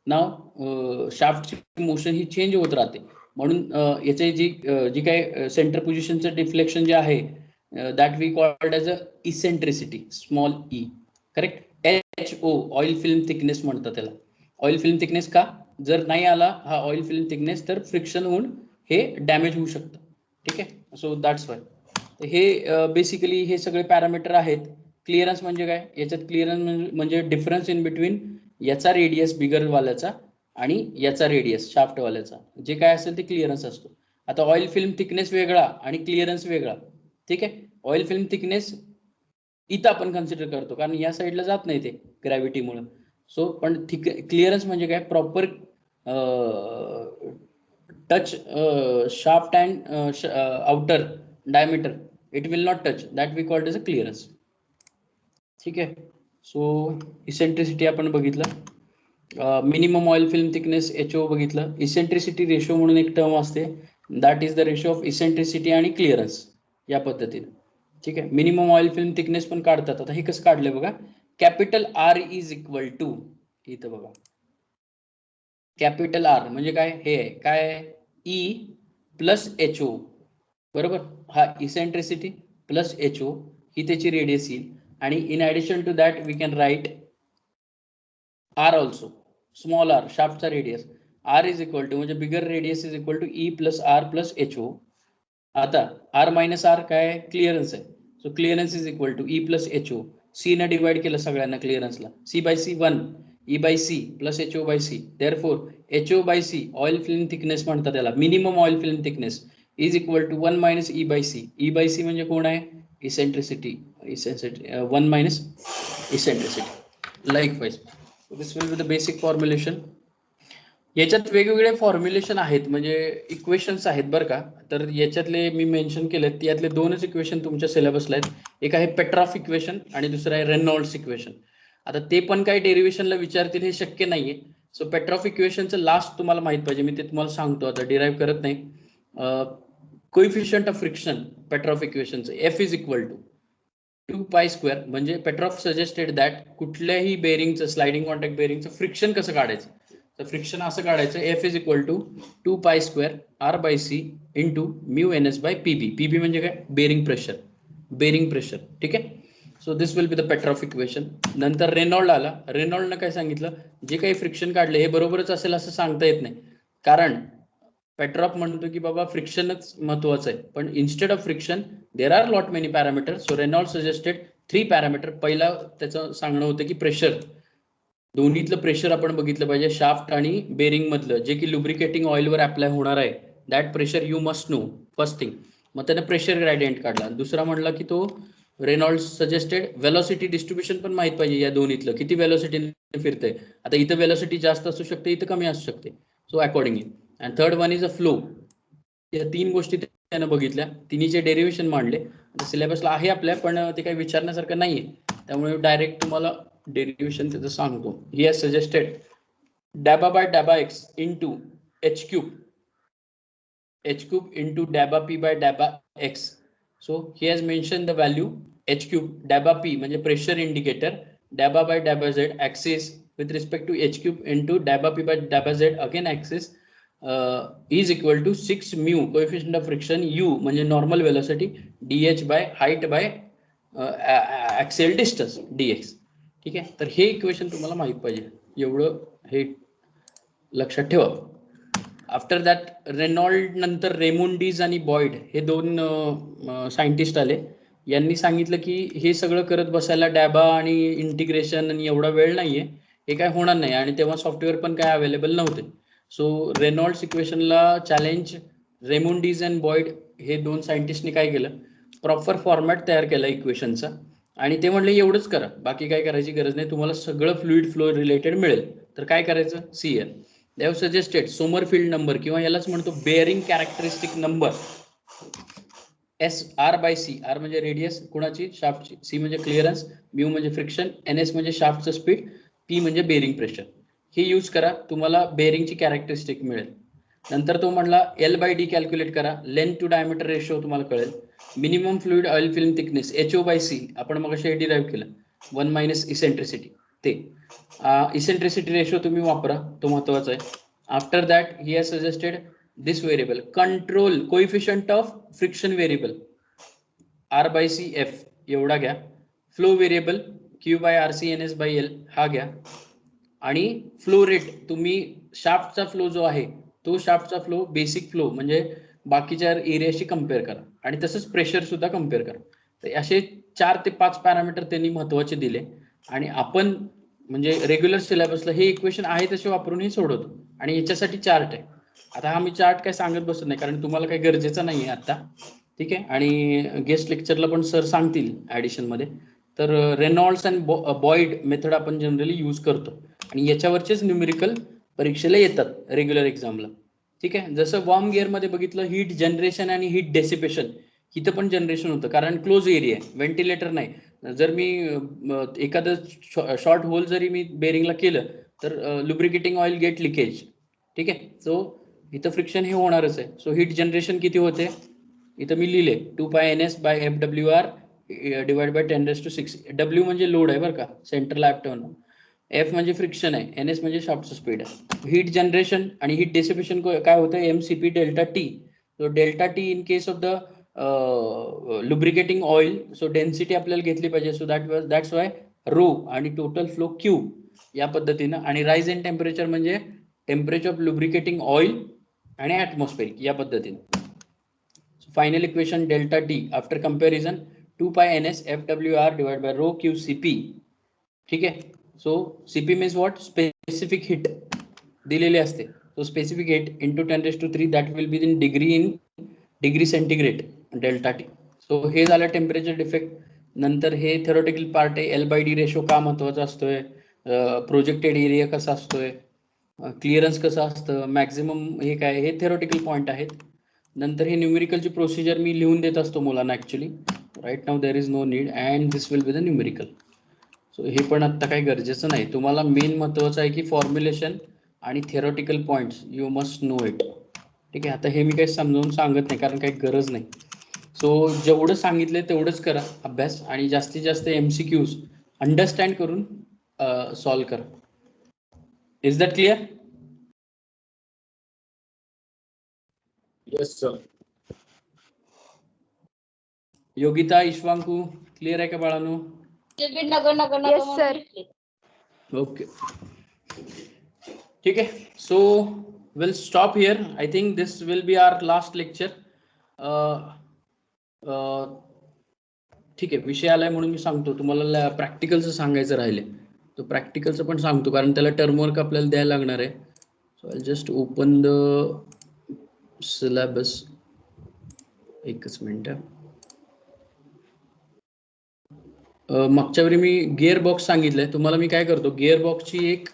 नाव शाफ्टची मोशन ही चेंज होत राहते, म्हणून याचे जी काही सेंटर पोझिशनचं डिफ्लेक्शन जे आहे that we called as a eccentricity, small E. Correct. HO oil film thickness म्हणतात त्याला. ऑइल फिल्म थिकनेस का, जर नाही आला हा ऑइल फिल्म थिकनेस तर फ्रिक्शन होऊन हे डॅमेज होऊ शकतं. ठीक आहे. So that's Y. हे बेसिकली हे सगळे पॅरामीटर आहेत. क्लिअरन्स म्हणजे काय, याच्यात क्लिअरन्स म्हणजे डिफरन्स इन बिटवीन याचा रेडियस बिगर वाल्याचा आणि याचा रेडियस शाफ्ट वाल्याचा, जे काय असेल ते क्लिअरन्स असतो. आता ऑइल फिल्म थिकनेस वेगळा आणि क्लिअरन्स वेगळा. ठीक आहे. ऑइल फिल्म थिकनेस इथं आपण कन्सिडर करतो कारण या साईडला जात नाही ते ग्रॅव्हिटीमुळे. सो पण क्लिअरन्स म्हणजे काय, proper touch shaft and outer diameter, it will not touch, that we called as a clearance. ठीक आहे. सो इसेंट्रिसिटी आपण बघितलं, minimum oil film thickness HO बघितलं. इसेंट्रिसिटी रेशो म्हणून एक टर्म असते, that is the ratio of eccentricity आणि clearance, या पद्धतीने. ठीक आहे. मिनिमम ऑइल फिल्म थिकनेस पण काढतात. आता हे कसं काढलंय बघा, capital R is equal to, इथं बघा कॅपिटल आर म्हणजे काय, हे आहे काय, ई प्लस एच ओ, बरोबर. हा इसेंट्रिसिटी प्लस एच ओ ही त्याची रेडियस येईल. आणि in addition to that we can write R also, small R शाफ्टचा radius. R is equal to म्हणजे bigger radius is equal to E plus R plus H O. आता R minus R काय, clearance आहे. So clearance is equal to E plus H O. C न divide केलं सगळ्यांना क्लिअरन्सला, C by C 1, E by C plus H O by C. Therefore H O by C oil film thickness म्हणतात त्याला, minimum oil film thickness is equal to 1 minus E by C. E by C म्हणजे कोण आहे, eccentricity. 1 minus eccentricity. Likewise this will be the basic formulation. याच्यात वेगवेगळे formulation आहेत, म्हणजे equations आहेत बरं का. तर याच्यातले मी मेन्शन केले, यातले दोनच इक्वेशन तुमच्या सिलेबसला आहेत. एक आहे पेट्रॉफ इक्वेशन आणि दुसरं आहे रेनॉल्ड्स इक्वेशन. आता ते पण काही डेरिव्हेशनला विचारतील हे शक्य नाहीये. सो पेट्रॉफ इक्वेशनचं लास्ट तुम्हाला माहित पाहिजे, मी ते तुम्हाला सांगतो, आता डिराईव्ह करत नाही. कोइफिशियंट ऑफ फ्रिक्शन पेट्रॉफ इक्वेशनचं F is equal to 2 pi square. म्हणजे पेट्रॉफ सजेस्टेड दॅट कुठल्याही बेरिंगचं, स्लायडिंग कॉन्टॅक्ट बेरिंगचं फ्रिक्शन कसं काढायचं, तर फ्रिक्शन असं काढायचं, F is equal to 2 pi square R by C into mu N S by PB. PB म्हणजे काय, बेरिंग प्रेशर, बेरिंग प्रेशर. ठीक आहे. So this will be the Petroff equation. नंतर रेनॉल्ड आला. रेनॉल्डनं काय सांगितलं, जे काही फ्रिक्शन काढले हे बरोबरच असेल असं सांगता येत नाही, कारण पेट्रॉफ म्हणतो की बाबा फ्रिक्शनच महत्वाचं आहे, पण instead of friction there are lot many parameter. So Reynold suggested 3 parameter. पहिला त्याचं सांगणं होतं की प्रेशर, दोन्हीतलं प्रेशर आपण बघितलं पाहिजे, शाफ्ट आणि बेरिंग मधलं, जे की लुब्रिकेटिंग ऑइलवर अप्लाय होणार आहे. That pressure you must no, first thing. मग त्याने प्रेशर ग्रेडियंट काढला. दुसरा म्हणला की तो रेनॉल्ड सजेस्टेड वेलोसिटी डिस्ट्रीब्युशन पण माहित पाहिजे या दोन्हीतलं, किती वेलोसिटीने फिरतंय. आता इथं वेलोसिटी जास्त असू शकते, इथं कमी असू शकते. So accordingly. And third one is a flow. या 3 गोष्टी त्यानं बघितल्या, तिन्हीचे डेरिव्हेशन मांडले. सिलेबसला आहे आपल्या, पण ते काही विचारण्यासारखं नाहीये, त्यामुळे डायरेक्ट तुम्हाला डेरिव्हेशन त्याचं सांगतो. ही हॅज सजेस्टेड डॅबा बाय डॅबा X into H cube into डॅबा पी बाय डॅबा X. So he has mention the value H cube डॅबा पी म्हणजे प्रेशर इंडिकेटर, डॅबा बाय डॅबा Z axis with respect to H cube into डॅबा P by डॅबा Z again axis is equal to 6 mu coefficient of friction U म्हणजे normal velocity, DH by height by axial distance dx. ठीक आहे. तर हे equation तुम्हाला माहित पाहिजे, एवढं हे लक्षात ठेवा. आफ्टर दॅट रेनॉल्ड नंतर रेमोंडीज आणि बॉइड हे 2 सायंटिस्ट आले. यांनी सांगितलं की हे सगळं करत बसायला डॅबा आणि इंटिग्रेशन आणि एवढा वेळ नाहीये, हे काय होणार नाही, आणि तेव्हा सॉफ्टवेअर पण काय अवेलेबल नव्हते. सो रेनॉल्ड्स इक्वेशनला चॅलेंज रेमोंडीज अँड बॉइड हे 2 सायंटिस्टनी काय केलं, प्रॉपर फॉर्मॅट तयार केला इक्वेशनचा, आणि ते म्हणले एवढंच करा, बाकी काय करायची गरज नाही, तुम्हाला सगळं फ्लुइड फ्लो रिलेटेड मिळेल. तर काय करायचं, see here they have suggested Sommerfeld number, किंवा यालाच म्हणतो bearing characteristic number, S R by C. R म्हणजे रेडियस कुणाची, शाफ्टची, सी म्हणजे क्लिअरन्स, म्यू म्हणजे फ्रिक्शन, एन एस म्हणजे शाफ्टचं स्पीड, पी म्हणजे बेरिंग प्रेशर. हे यूज करा, तुम्हाला बेरिंगची कॅरेक्टरिस्टिक मिळेल. नंतर तो म्हणला एल बाय डी कॅल्क्युलेट करा, लेंथ टू डायमीटर रेशो तुम्हाला कळेल. Minimum fluid oil film thickness H O by C, आपण मग डिराईव्ह केलं, 1 मायनस इसेंट्रिसिटी. ते इसेंट्रिसिटी रेशो तुम्ही वापरा, तो महत्वाचा आहे. After that he has suggested this variable control coefficient of friction variable R by C F एवढा घ्या. Flow variable Q by R C N S by L हा घ्या. आणि फ्लो रेट तुम्ही शाफ्टचा फ्लो जो आहे तो शाफ्टचा फ्लो बेसिक फ्लो म्हणजे बाकीच्या एरियाशी कम्पेअर करा, आणि तसंच प्रेशर सुद्धा कम्पेअर करा. तर असे 4 ते 5 पॅरामीटर त्यांनी महत्वाचे दिले, आणि आपण म्हणजे रेग्युलर सिलेबसला हे इक्वेशन आहे तसे वापरून हे सोडवतो, आणि याच्यासाठी चार्ट आहे. आता हा मी चार्ट काय सांगत बसत नाही, कारण तुम्हाला काही गरजेचं नाही आहे आता. ठीक आहे. आणि गेस्ट लेक्चरला पण सर सांगतील ऍडिशन मध्ये. तर रेनॉल्ड्स अँड बॉइड मेथड आपण जनरली यूज करतो, आणि याच्यावरचेच न्यूमेरिकल परीक्षेला येतात रेग्युलर एक्झामला. ठीक आहे. जसं वॉर्म गिअर मध्ये बघितलं, हीट जनरेशन आणि हीट डेसिपेशन, इथं पण जनरेशन होतं, कारण क्लोज एरिया आहे, व्हेंटिलेटर नाही. जर मी एखादं शॉर्ट होल जरी मी बेरिंगला केलं तर लुब्रिकेटिंग ऑइल गेट लिकेज. ठीक आहे. सो इथं फ्रिक्शन हे होणारच आहे. सो हीट जनरेशन किती होते, इथं मी लिहिले 2 pi N S by F W R divide by 10⁻⁶. W म्हणजे लोड आहे बरं का, सेंट्रल ॲप टर्न. F म्हणजे फ्रिक्शन आहे, NS म्हणजे शॉर्टचं स्पीड आहे. हीट जनरेशन आणि हीट डिसिपेशन काय होतं, MCP delta T. So delta T in case of the lubricating oil, so density आपल्याला घेतली पाहिजे. सो दॅट्स वाय रो आणि टोटल फ्लो Q या पद्धतीनं. आणि राईज इन टेम्परेचर म्हणजे टेम्परेचर ऑफ लुब्रिकेटिंग ऑइल आणि ॲटमॉस्फेरिक या पद्धतीनं. Final equation delta T after comparison 2 pi NS FWR divide by rho QCP. ठीक आहे. So CP means what, specific heat दिलेली असते. So specific heat into 10⁻³ that will be in degree centigrade delta T. So हे झालं temperature defect. नंतर हे theoretical part आहे. L/D ratio का महत्वाचा असतोय, प्रोजेक्टेड एरिया कसा असतोय, क्लिअरन्स कसं असतं, मॅक्झिमम हे काय, हे थेरोटिकल पॉईंट आहेत. नंतर हे न्यूमेरिकलची प्रोसिजर मी लिहून देत असतो मुलांना actually. Right now there is no need and this will be the numerical. So हे पण आता काही गरजेचं नाही. तुम्हाला मेन महत्वाचं आहे की फॉर्म्युलेशन आणि theoretical points you must no it. ठीक आहे. आता हे मी काही समजावून सांगत नाही कारण काही गरज नाही. सो जेवढं सांगितलंय तेवढंच करा अभ्यास आणि जास्तीत जास्त MCQs अंडरस्टँड करून सॉल्व करा. Is that clear? Yes, sir. Yogita, Ishwanku clear आहे का बाळांनो? Yes, sir. ओके, ठीक आहे. So will stop here. I think this will be our last lecture. ठीक आहे. विषय आलाय म्हणून मी सांगतो. तुम्हाला प्रॅक्टिकलचं सांगायचं राहिले तर प्रॅक्टिकलचं पण सांगतो कारण त्याला टर्मवर्क आपल्याला द्यायला लागणार आहे. So I just open the syllabus. एकच मिनिट. मागच्या वेळी मी गिअर बॉक्स सांगितलंय तुम्हाला. मी काय करतो, गिअर बॉक्सची एक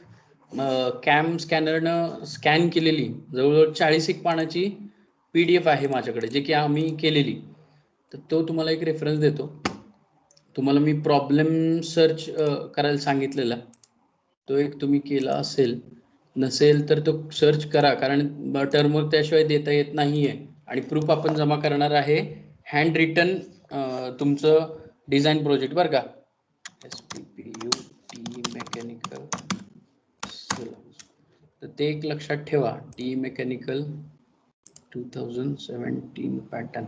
कॅम स्कॅनरनं स्कॅन केलेली जवळजवळ 40 पानाची PDF आहे माझ्याकडे, जे की आम्ही केलेली. तर तो तुम्हाला एक रेफरन्स देतो. तुम्हाला मी प्रॉब्लेम सर्च करायला सांगितलेला, तो एक तुम्ही केला असेल, नसेल तर तो सर्च करा कारण टर्मवर्क त्याशिवाय देता येत नाहीये. आणि प्रूफ आपण जमा करणार आहे हँड रिटन तुमचं डिझाईन प्रोजेक्ट बरं का. SPPU T mechanical. तर ते एक लक्षात ठेवा. T mechanical 2017 pattern.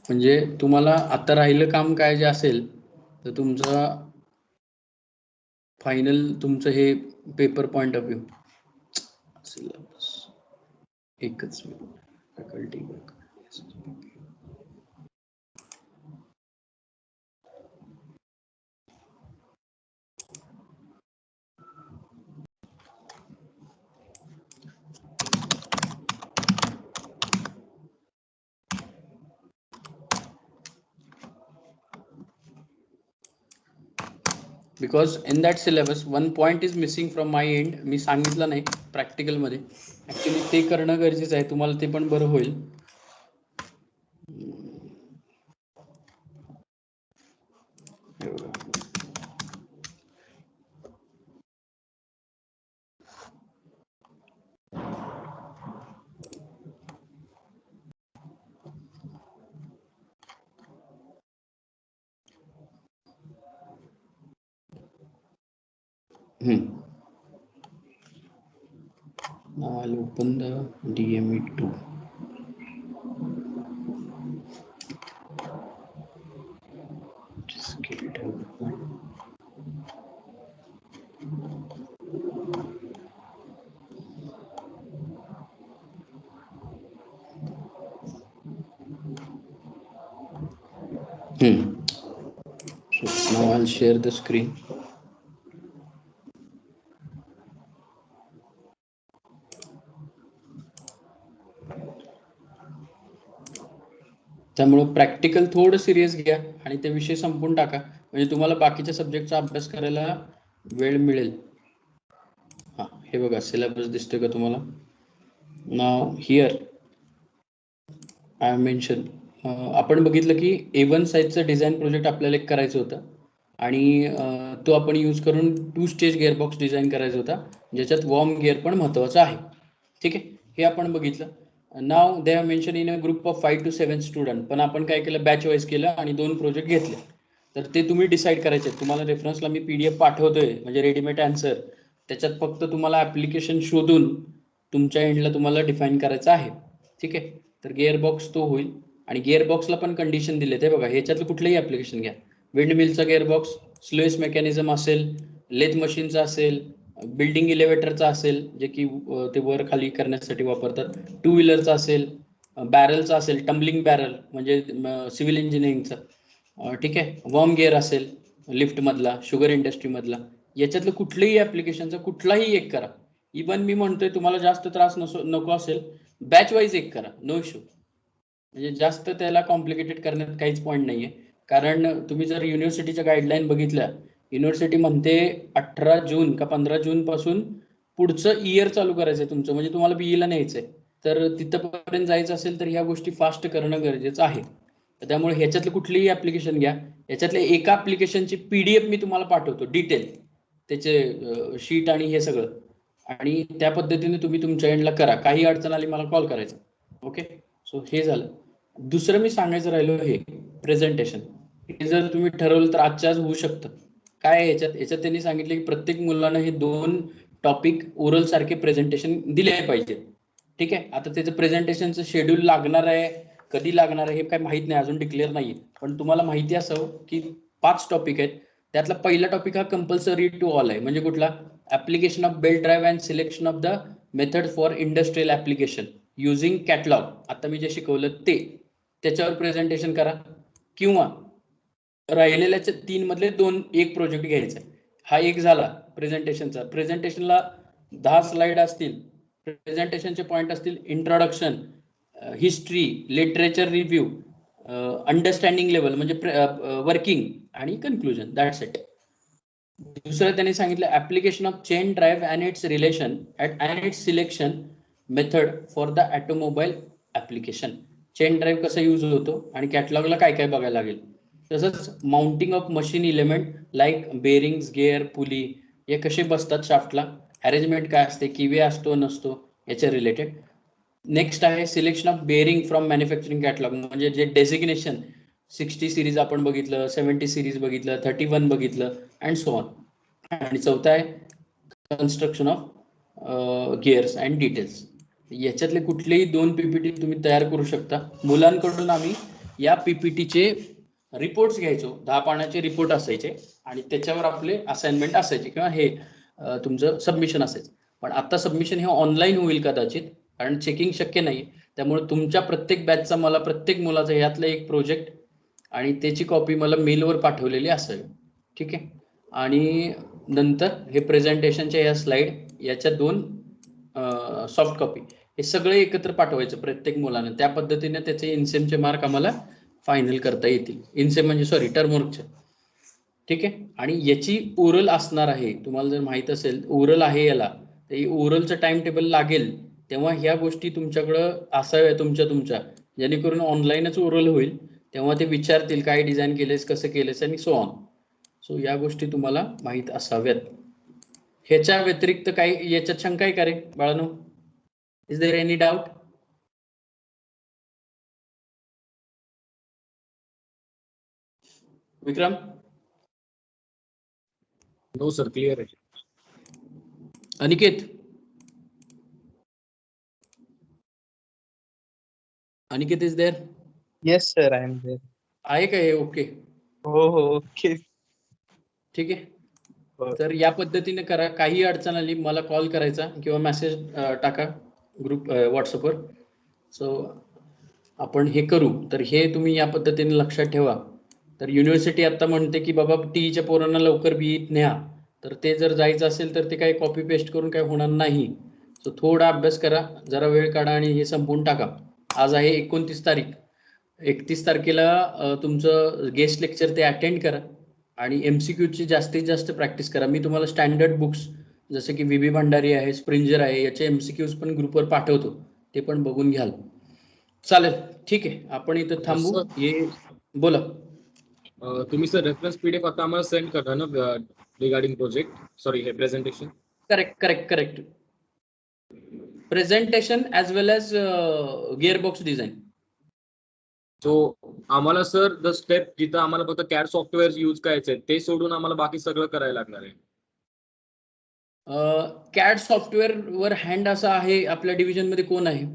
म्हणजे तुम्हाला आता राहिलं काम काय जे असेल तर तुमचा फायनल तुमचं हे paper point of view. Syllabus एकच मिनिट. Faculty work. Because in that syllabus one point is missing from my end. मी सांगितलं नाही प्रॅक्टिकलमध्ये. ऍक्च्युली ते करणं गरजेचं आहे. तुम्हाला ते पण बरं होईल. Now I'll open the DME2. Skill development. So now I'll share the screen. त्यामुळे प्रॅक्टिकल थोडं सिरियस घ्या आणि ते विषय संपून टाका म्हणजे तुम्हाला बाकीच्या सब्जेक्टचा अभ्यास करायला वेळ मिळेल. हा हे बघा सिलेबस दिसतोय का तुम्हाला. Now here I mention. आपण बघितलं की A1 साईजचं डिझाईन प्रोजेक्ट आपल्याला एक करायचं होतं आणि तो आपण यूज करून 2 स्टेज गिअरबॉक्स डिझाईन करायचा होता ज्याच्यात वॉर्म गिअर पण महत्वाचा आहे. ठीक आहे. हे आपण बघितलं. नाव they have mention in a group of 5 to 7 student, पण आपण काय केलं, बॅच वाईज केलं आणि 2 प्रोजेक्ट घेतले. तर ते तुम्ही डिसाईड करायचे. तुम्हाला रेफरन्सला मी PDF पाठवतोय, म्हणजे रेडीमेड आन्सर. त्याच्यात फक्त तुम्हाला ऍप्लिकेशन शोधून तुमच्या एंडला तुम्हाला डिफाईन करायचं आहे. ठीक आहे. तर गिअर बॉक्स तो होईल आणि गिअर बॉक्सला पण कंडिशन दिले ते बघा. ह्याच्यातलं कुठलंही ऍप्लिकेशन घ्या. विंड मिलचा गिअर बॉक्स, स्लोएस मेकॅनिझम असेल, लेथ मशीनचा असेल, बिल्डिंग इलेव्हेटरचा असेल जे की ते वर खाली करण्यासाठी वापरतात, 2 व्हीलरचा असेल, बॅरलचा असेल, टम्बलिंग बॅरल म्हणजे सिव्हिल इंजिनिअरिंगचा. ठीक आहे. वॉर्म गिअर असेल लिफ्ट मधला, शुगर इंडस्ट्री मधला, याच्यातलं कुठलंही ऍप्लिकेशनचा कुठलाही एक करा. इवन मी म्हणतोय तुम्हाला जास्त त्रास नको असेल, बॅच वाईज एक करा, नो इश्यू. म्हणजे जास्त त्याला कॉम्प्लिकेटेड करण्यात काहीच पॉईंट नाहीये. कारण तुम्ही जर युनिव्हर्सिटीच्या गाईडलाईन बघितल्या, युनिव्हर्सिटी म्हणते 18 जून का 15 जून पासून पुढचं इयर चालू करायचंय तुमचं, म्हणजे तुम्हाला BE ला न्यायचंय. तर तिथपर्यंत जायचं असेल तर ह्या गोष्टी फास्ट करणं गरजेचं आहे. त्यामुळे ह्याच्यातलं कुठलीही ऍप्लिकेशन घ्या. याच्यातल्या एका ऍप्लिकेशनची PDF मी तुम्हाला पाठवतो डिटेल, त्याचे शीट आणि हे सगळं, आणि त्या पद्धतीने तुम्ही तुमच्या एंडला करा. काही अडचण आली मला कॉल करायचा. ओके. सो हे झालं. दुसरं मी सांगायचं राहिलो, हे प्रेझेंटेशन. हे जर तुम्ही ठरवलं तर आजच्या आज होऊ शकतं. काय आहे याच्यात त्यांनी सांगितले की प्रत्येक मुलानं हे 2 टॉपिक ओरल सारखे प्रेझेंटेशन दिले पाहिजे. ठीक आहे. आता त्याचं प्रेझेंटेशनचं शेड्यूल लागणार आहे, कधी लागणार आहे हे काय माहित नाही, अजून डिक्लेअर नाहीये. पण तुम्हाला माहिती असावं की 5 टॉपिक आहेत. त्यातला पहिला टॉपिक हा कंपल्सरी टू ऑल आहे. म्हणजे कुठला, application of belt drive and selection of the method for industrial application using catalogue. आता मी जे शिकवलं ते, त्याच्यावर प्रेझेंटेशन करा. किंवा राहिलेल्या 3 मधले 1 प्रोजेक्ट घ्यायचा. हा एक झाला प्रेझेंटेशनचा. प्रेझेंटेशनला 10 स्लाइड असतील. प्रेझेंटेशनचे पॉइंट असतील, introduction, history, literature review, understanding level म्हणजे वर्किंग, आणि कन्क्लुजन. That's it. दुसरं त्यांनी सांगितलं application of chain drive and it's relation and it's selection method for the automobile application. Chain drive कसा यूज होतो आणि कॅटलॉगला काय काय बघायला लागेल. तसंच mounting of machine element like bearings, gear, pulley, हे कसे बसतात शाफ्टला, अरेंजमेंट काय असते, किवे असतो नसतो, याच्या रिलेटेड. नेक्स्ट आहे selection of bearing from manufacturing catalogue, म्हणजे जे डेसिग्नेशन 60 सिरीज आपण बघितलं, 70 सिरीज बघितलं, 31 बघितलं, अँड सो ऑन. आणि चौथा आहे construction of gears and details. याच्यातले कुठलेही 2 PPT तुम्ही तयार करू शकता. मुलांकडून आम्ही या PPTचे रिपोर्ट्स घ्यायचो, 10 पानाचे रिपोर्ट असायचे आणि त्याच्यावर आपले असाइनमेंट असायचे किंवा हे तुमचं सबमिशन असायचं. पण आता सबमिशन हे ऑनलाईन होईल कदाचित, कारण चेकिंग शक्य नाही. त्यामुळे तुमच्या प्रत्येक बॅचचा मला प्रत्येक मुलाचा यातलं एक प्रोजेक्ट आणि त्याची कॉपी मला मेलवर पाठवलेली असावी. ठीक आहे. आणि नंतर हे प्रेझेंटेशनच्या या स्लाइड, याच्या 2 सॉफ्ट कॉपी, हे सगळे एकत्र पाठवायचं प्रत्येक मुलानं. त्या पद्धतीने त्याचे इन्सेमचे मार्क आम्हाला फायनल करता येतील. इन्सेम म्हणजे सॉरी टर्मवर्कचे. ठीक आहे. आणि याची ओरल असणार आहे. तुम्हाला जर माहित असेल ओरल आहे याला, तर ओरलचं टाइम टेबल लागेल तेव्हा ह्या गोष्टी तुमच्याकडं असाव्या तुमच्या, जेणेकरून ऑनलाईनच ओरल होईल. तेव्हा ते विचारतील काय डिझाईन केलेस, कसं केलेस, आणि सो ऑन. सो या गोष्टी तुम्हाला माहित असाव्यात. ह्याच्या व्यतिरिक्त काही याच्यात शंका आहे का रे बाळांनो? Is there any doubt? Vikram? No sir, clear आहे. Aniket? Aniket is there? Yes, sir. I am there. आहे का हे ओके? Okay. ठीक आहे. तर या पद्धतीने करा. काही अडचण आली मला कॉल करायचा किंवा मेसेज टाका ग्रुप व्हॉट्सअपवर. सो आपण हे करू. तर हे तुम्ही या पद्धतीने लक्षात ठेवा. तर युनिव्हर्सिटी आता म्हणते की बाबा TEच्या पोरांना लवकर BEत न्या, तर ते जर जायचं असेल तर ते काही कॉपी पेस्ट करून काही होणार नाही. सो थोडा अभ्यास करा, जरा वेळ काढा आणि हे संपवून टाका. आज आहे 29 तारीख. 31 तारखेला तुमचं गेस्ट लेक्चर ते अटेंड करा आणि MCQची जास्तीत जास्त प्रॅक्टिस करा. मी तुम्हाला स्टँडर्ड बुक्स जसे की VB भंडारी आहे, स्प्रिंजर आहे, याचे MCQs पण ग्रुपवर पाठवतो, ते पण बघून घ्याल. चालेल, ठीक आहे. आपण इथं थांबू. हे बोला. तुम्ही सर रेफरन्स PDF आता आम्हाला सेंड करा ना रिगार्डिंग प्रोजेक्ट, सॉरी हे प्रेझेंटेशन. करेक्ट. प्रेझेंटेशन ॲज वेल एज गिअरबॉक्स डिझाईन. सो आम्हाला सर द स्टेप जिथं आम्हाला फक्त कॅड सॉफ्टवेअर यूज करायचे ते सोडून आम्हाला बाकी सगळं करायला लागणार आहे. कॅड सॉफ्टवेअर वर हँड असा आहे आपल्या डिव्हिजन मध्ये कोण आहे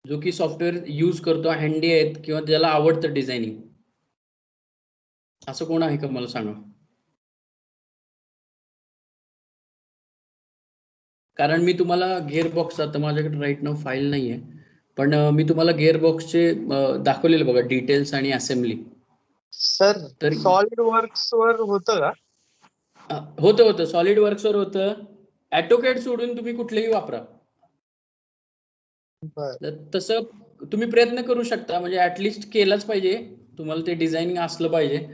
जो की सॉफ्टवेअर यूज करतो, हँडी आहेत किंवा ज्याला आवडतं डिझायनिंग, असं कोण आहे का मला सांगा. कारण मी तुम्हाला गिअरबॉक्स, आता माझ्याकडे राईट नाव फाईल नाही आहे, पण मी तुम्हाला गिअरबॉक्सचे दाखवलेले बघा डिटेल्स आणि असेंब्ली. सर तर सॉलिड वर्क्स वर होतं का? होतं सॉलिड वर्क्सवर होतं. ऑटोकॅड सोडून तुम्ही कुठलेही वापरा. तसं तुम्ही प्रयत्न करू शकता, म्हणजे ऍटलिस्ट केलाच पाहिजे तुम्हाला, ते डिझायनिंग असलं पाहिजे.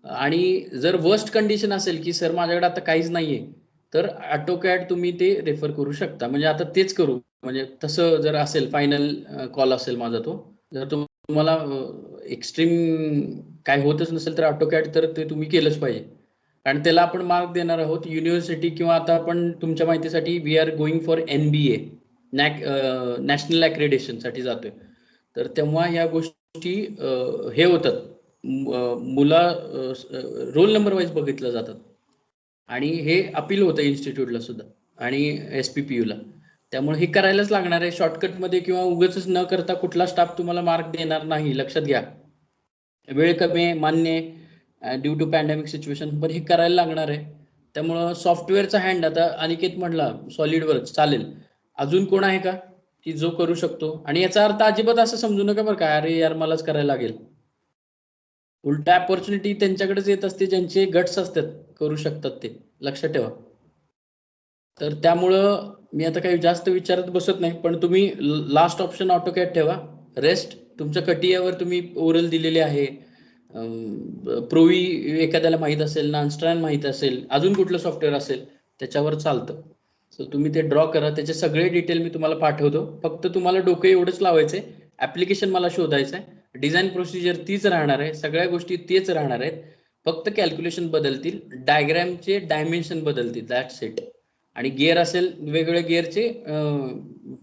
आणि जर वर्स्ट कंडिशन असेल की सर माझ्याकडे आता काहीच नाहीये, तर ऑटोकॅड तुम्ही ते रेफर करू शकता. म्हणजे आता तेच करू, म्हणजे तसं जर असेल फायनल कॉल असेल माझा तो, जर तुम्हाला एक्स्ट्रीम काय होतच नसेल तर ऑटोकॅड तर ते तुम्ही केलंच पाहिजे. कारण त्याला आपण मार्क देणार आहोत युनिव्हर्सिटी, किंवा आता आपण तुमच्या माहितीसाठी we are going for NBA national accreditation साठी जातोय. तर तेव्हा ह्या गोष्टी हे होतात, मुला रोल नंबर वाईज बघितलं जातात आणि हे अपील होतं इन्स्टिट्यूटला सुद्धा आणि SPPU ला. त्यामुळे हे करायलाच लागणार आहे शॉर्टकटमध्ये, किंवा उगाच न करता कुठला स्टाफ तुम्हाला मार्क देणार नाही, लक्षात घ्या. वेळ कमी आहे, मान्य, ड्यू टू पॅन्डेमिक सिच्युएशन, पण हे करायला लागणार आहे. त्यामुळं सॉफ्टवेअरचा हँड, आता अनिकेत म्हटला सॉलिड वर्क चालेल, अजून कोण आहे का की जो करू शकतो? आणि याचा अर्थ अजिबात असं समजू नका बरं का, अरे यार मलाच करायला लागेल. उलटा अपॉर्च्युनिटी त्यांच्याकडेच येत असते ज्यांचे गट्स असतात, करू शकतात ते, लक्षात ठेवा. तर त्यामुळं मी आता काही जास्त विचारत बसत नाही, पण तुम्ही लास्ट ऑप्शन ऑटोकॅड ठेवा. रेस्ट तुमच्या कटियावर तुम्ही ओरल दिलेले आहे, प्रोवी एखाद्याला माहित असेल, नानस्ट्रॅन माहित असेल, अजून कुठलं सॉफ्टवेअर असेल त्याच्यावर चालतं. सो तुम्ही ते ड्रॉ करा, त्याचे सगळे डिटेल मी तुम्हाला पाठवतो. फक्त तुम्हाला डोकं एवढंच लावायचंय, ऍप्लिकेशन मला शोधायचं आहे, डिझाईन प्रोसिजर तीच राहणार आहे, सगळ्या गोष्टी तेच राहणार आहेत, फक्त कॅल्क्युलेशन बदलतील, डायग्रामचे डायमेन्शन बदलतील, दॅट्स इट. आणि गिअर असेल वेगवेगळ्या गिअरचे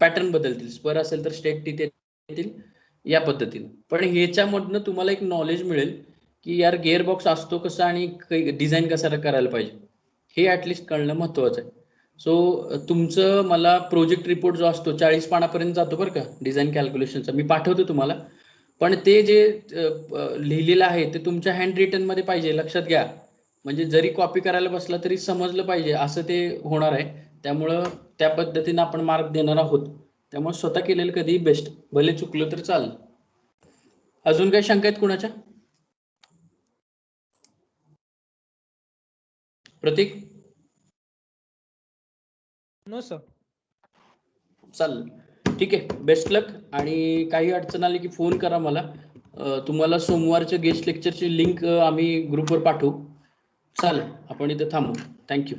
पॅटर्न बदलतील, स्पर असेल तर स्टेट टीथ येतील, या पद्धतीने. पण ह्याच्यामधनं तुम्हाला एक नॉलेज मिळेल की यार गिअर बॉक्स असतो कसा आणि डिझाईन कसा करायला पाहिजे, हे ऍटलिस्ट कळणं महत्वाचं आहे. सो तुमचं मला प्रोजेक्ट रिपोर्ट जो असतो 40 पानापर्यंत जातो बरं का डिझाईन कॅल्क्युलेशनचा, मी पाठवतो तुम्हाला. पण ते जे लिहिलेलं आहे ते तुमच्या हँड रिटन मध्ये पाहिजे, लक्षात घ्या. म्हणजे जरी कॉपी करायला बसला तरी समजलं पाहिजे, असं ते होणार आहे. त्यामुळं त्या पद्धतीने आपण मार्क देणार आहोत. त्यामुळे स्वतः केलेलं कधी बेस्ट, भले चुकलं तर चालेल. अजून काही शंका आहेत कुणाच्या? प्रतीक? No sir. चालेल, ठीक आहे, बेस्ट लक. आणि काही अडचण आली की फोन करा मला. तुम्हाला सोमवारच्या गेस्ट लेक्चरची लिंक आम्ही ग्रुपवर पाठवू. चालेल, आपण इथे थांबू. थँक्यू.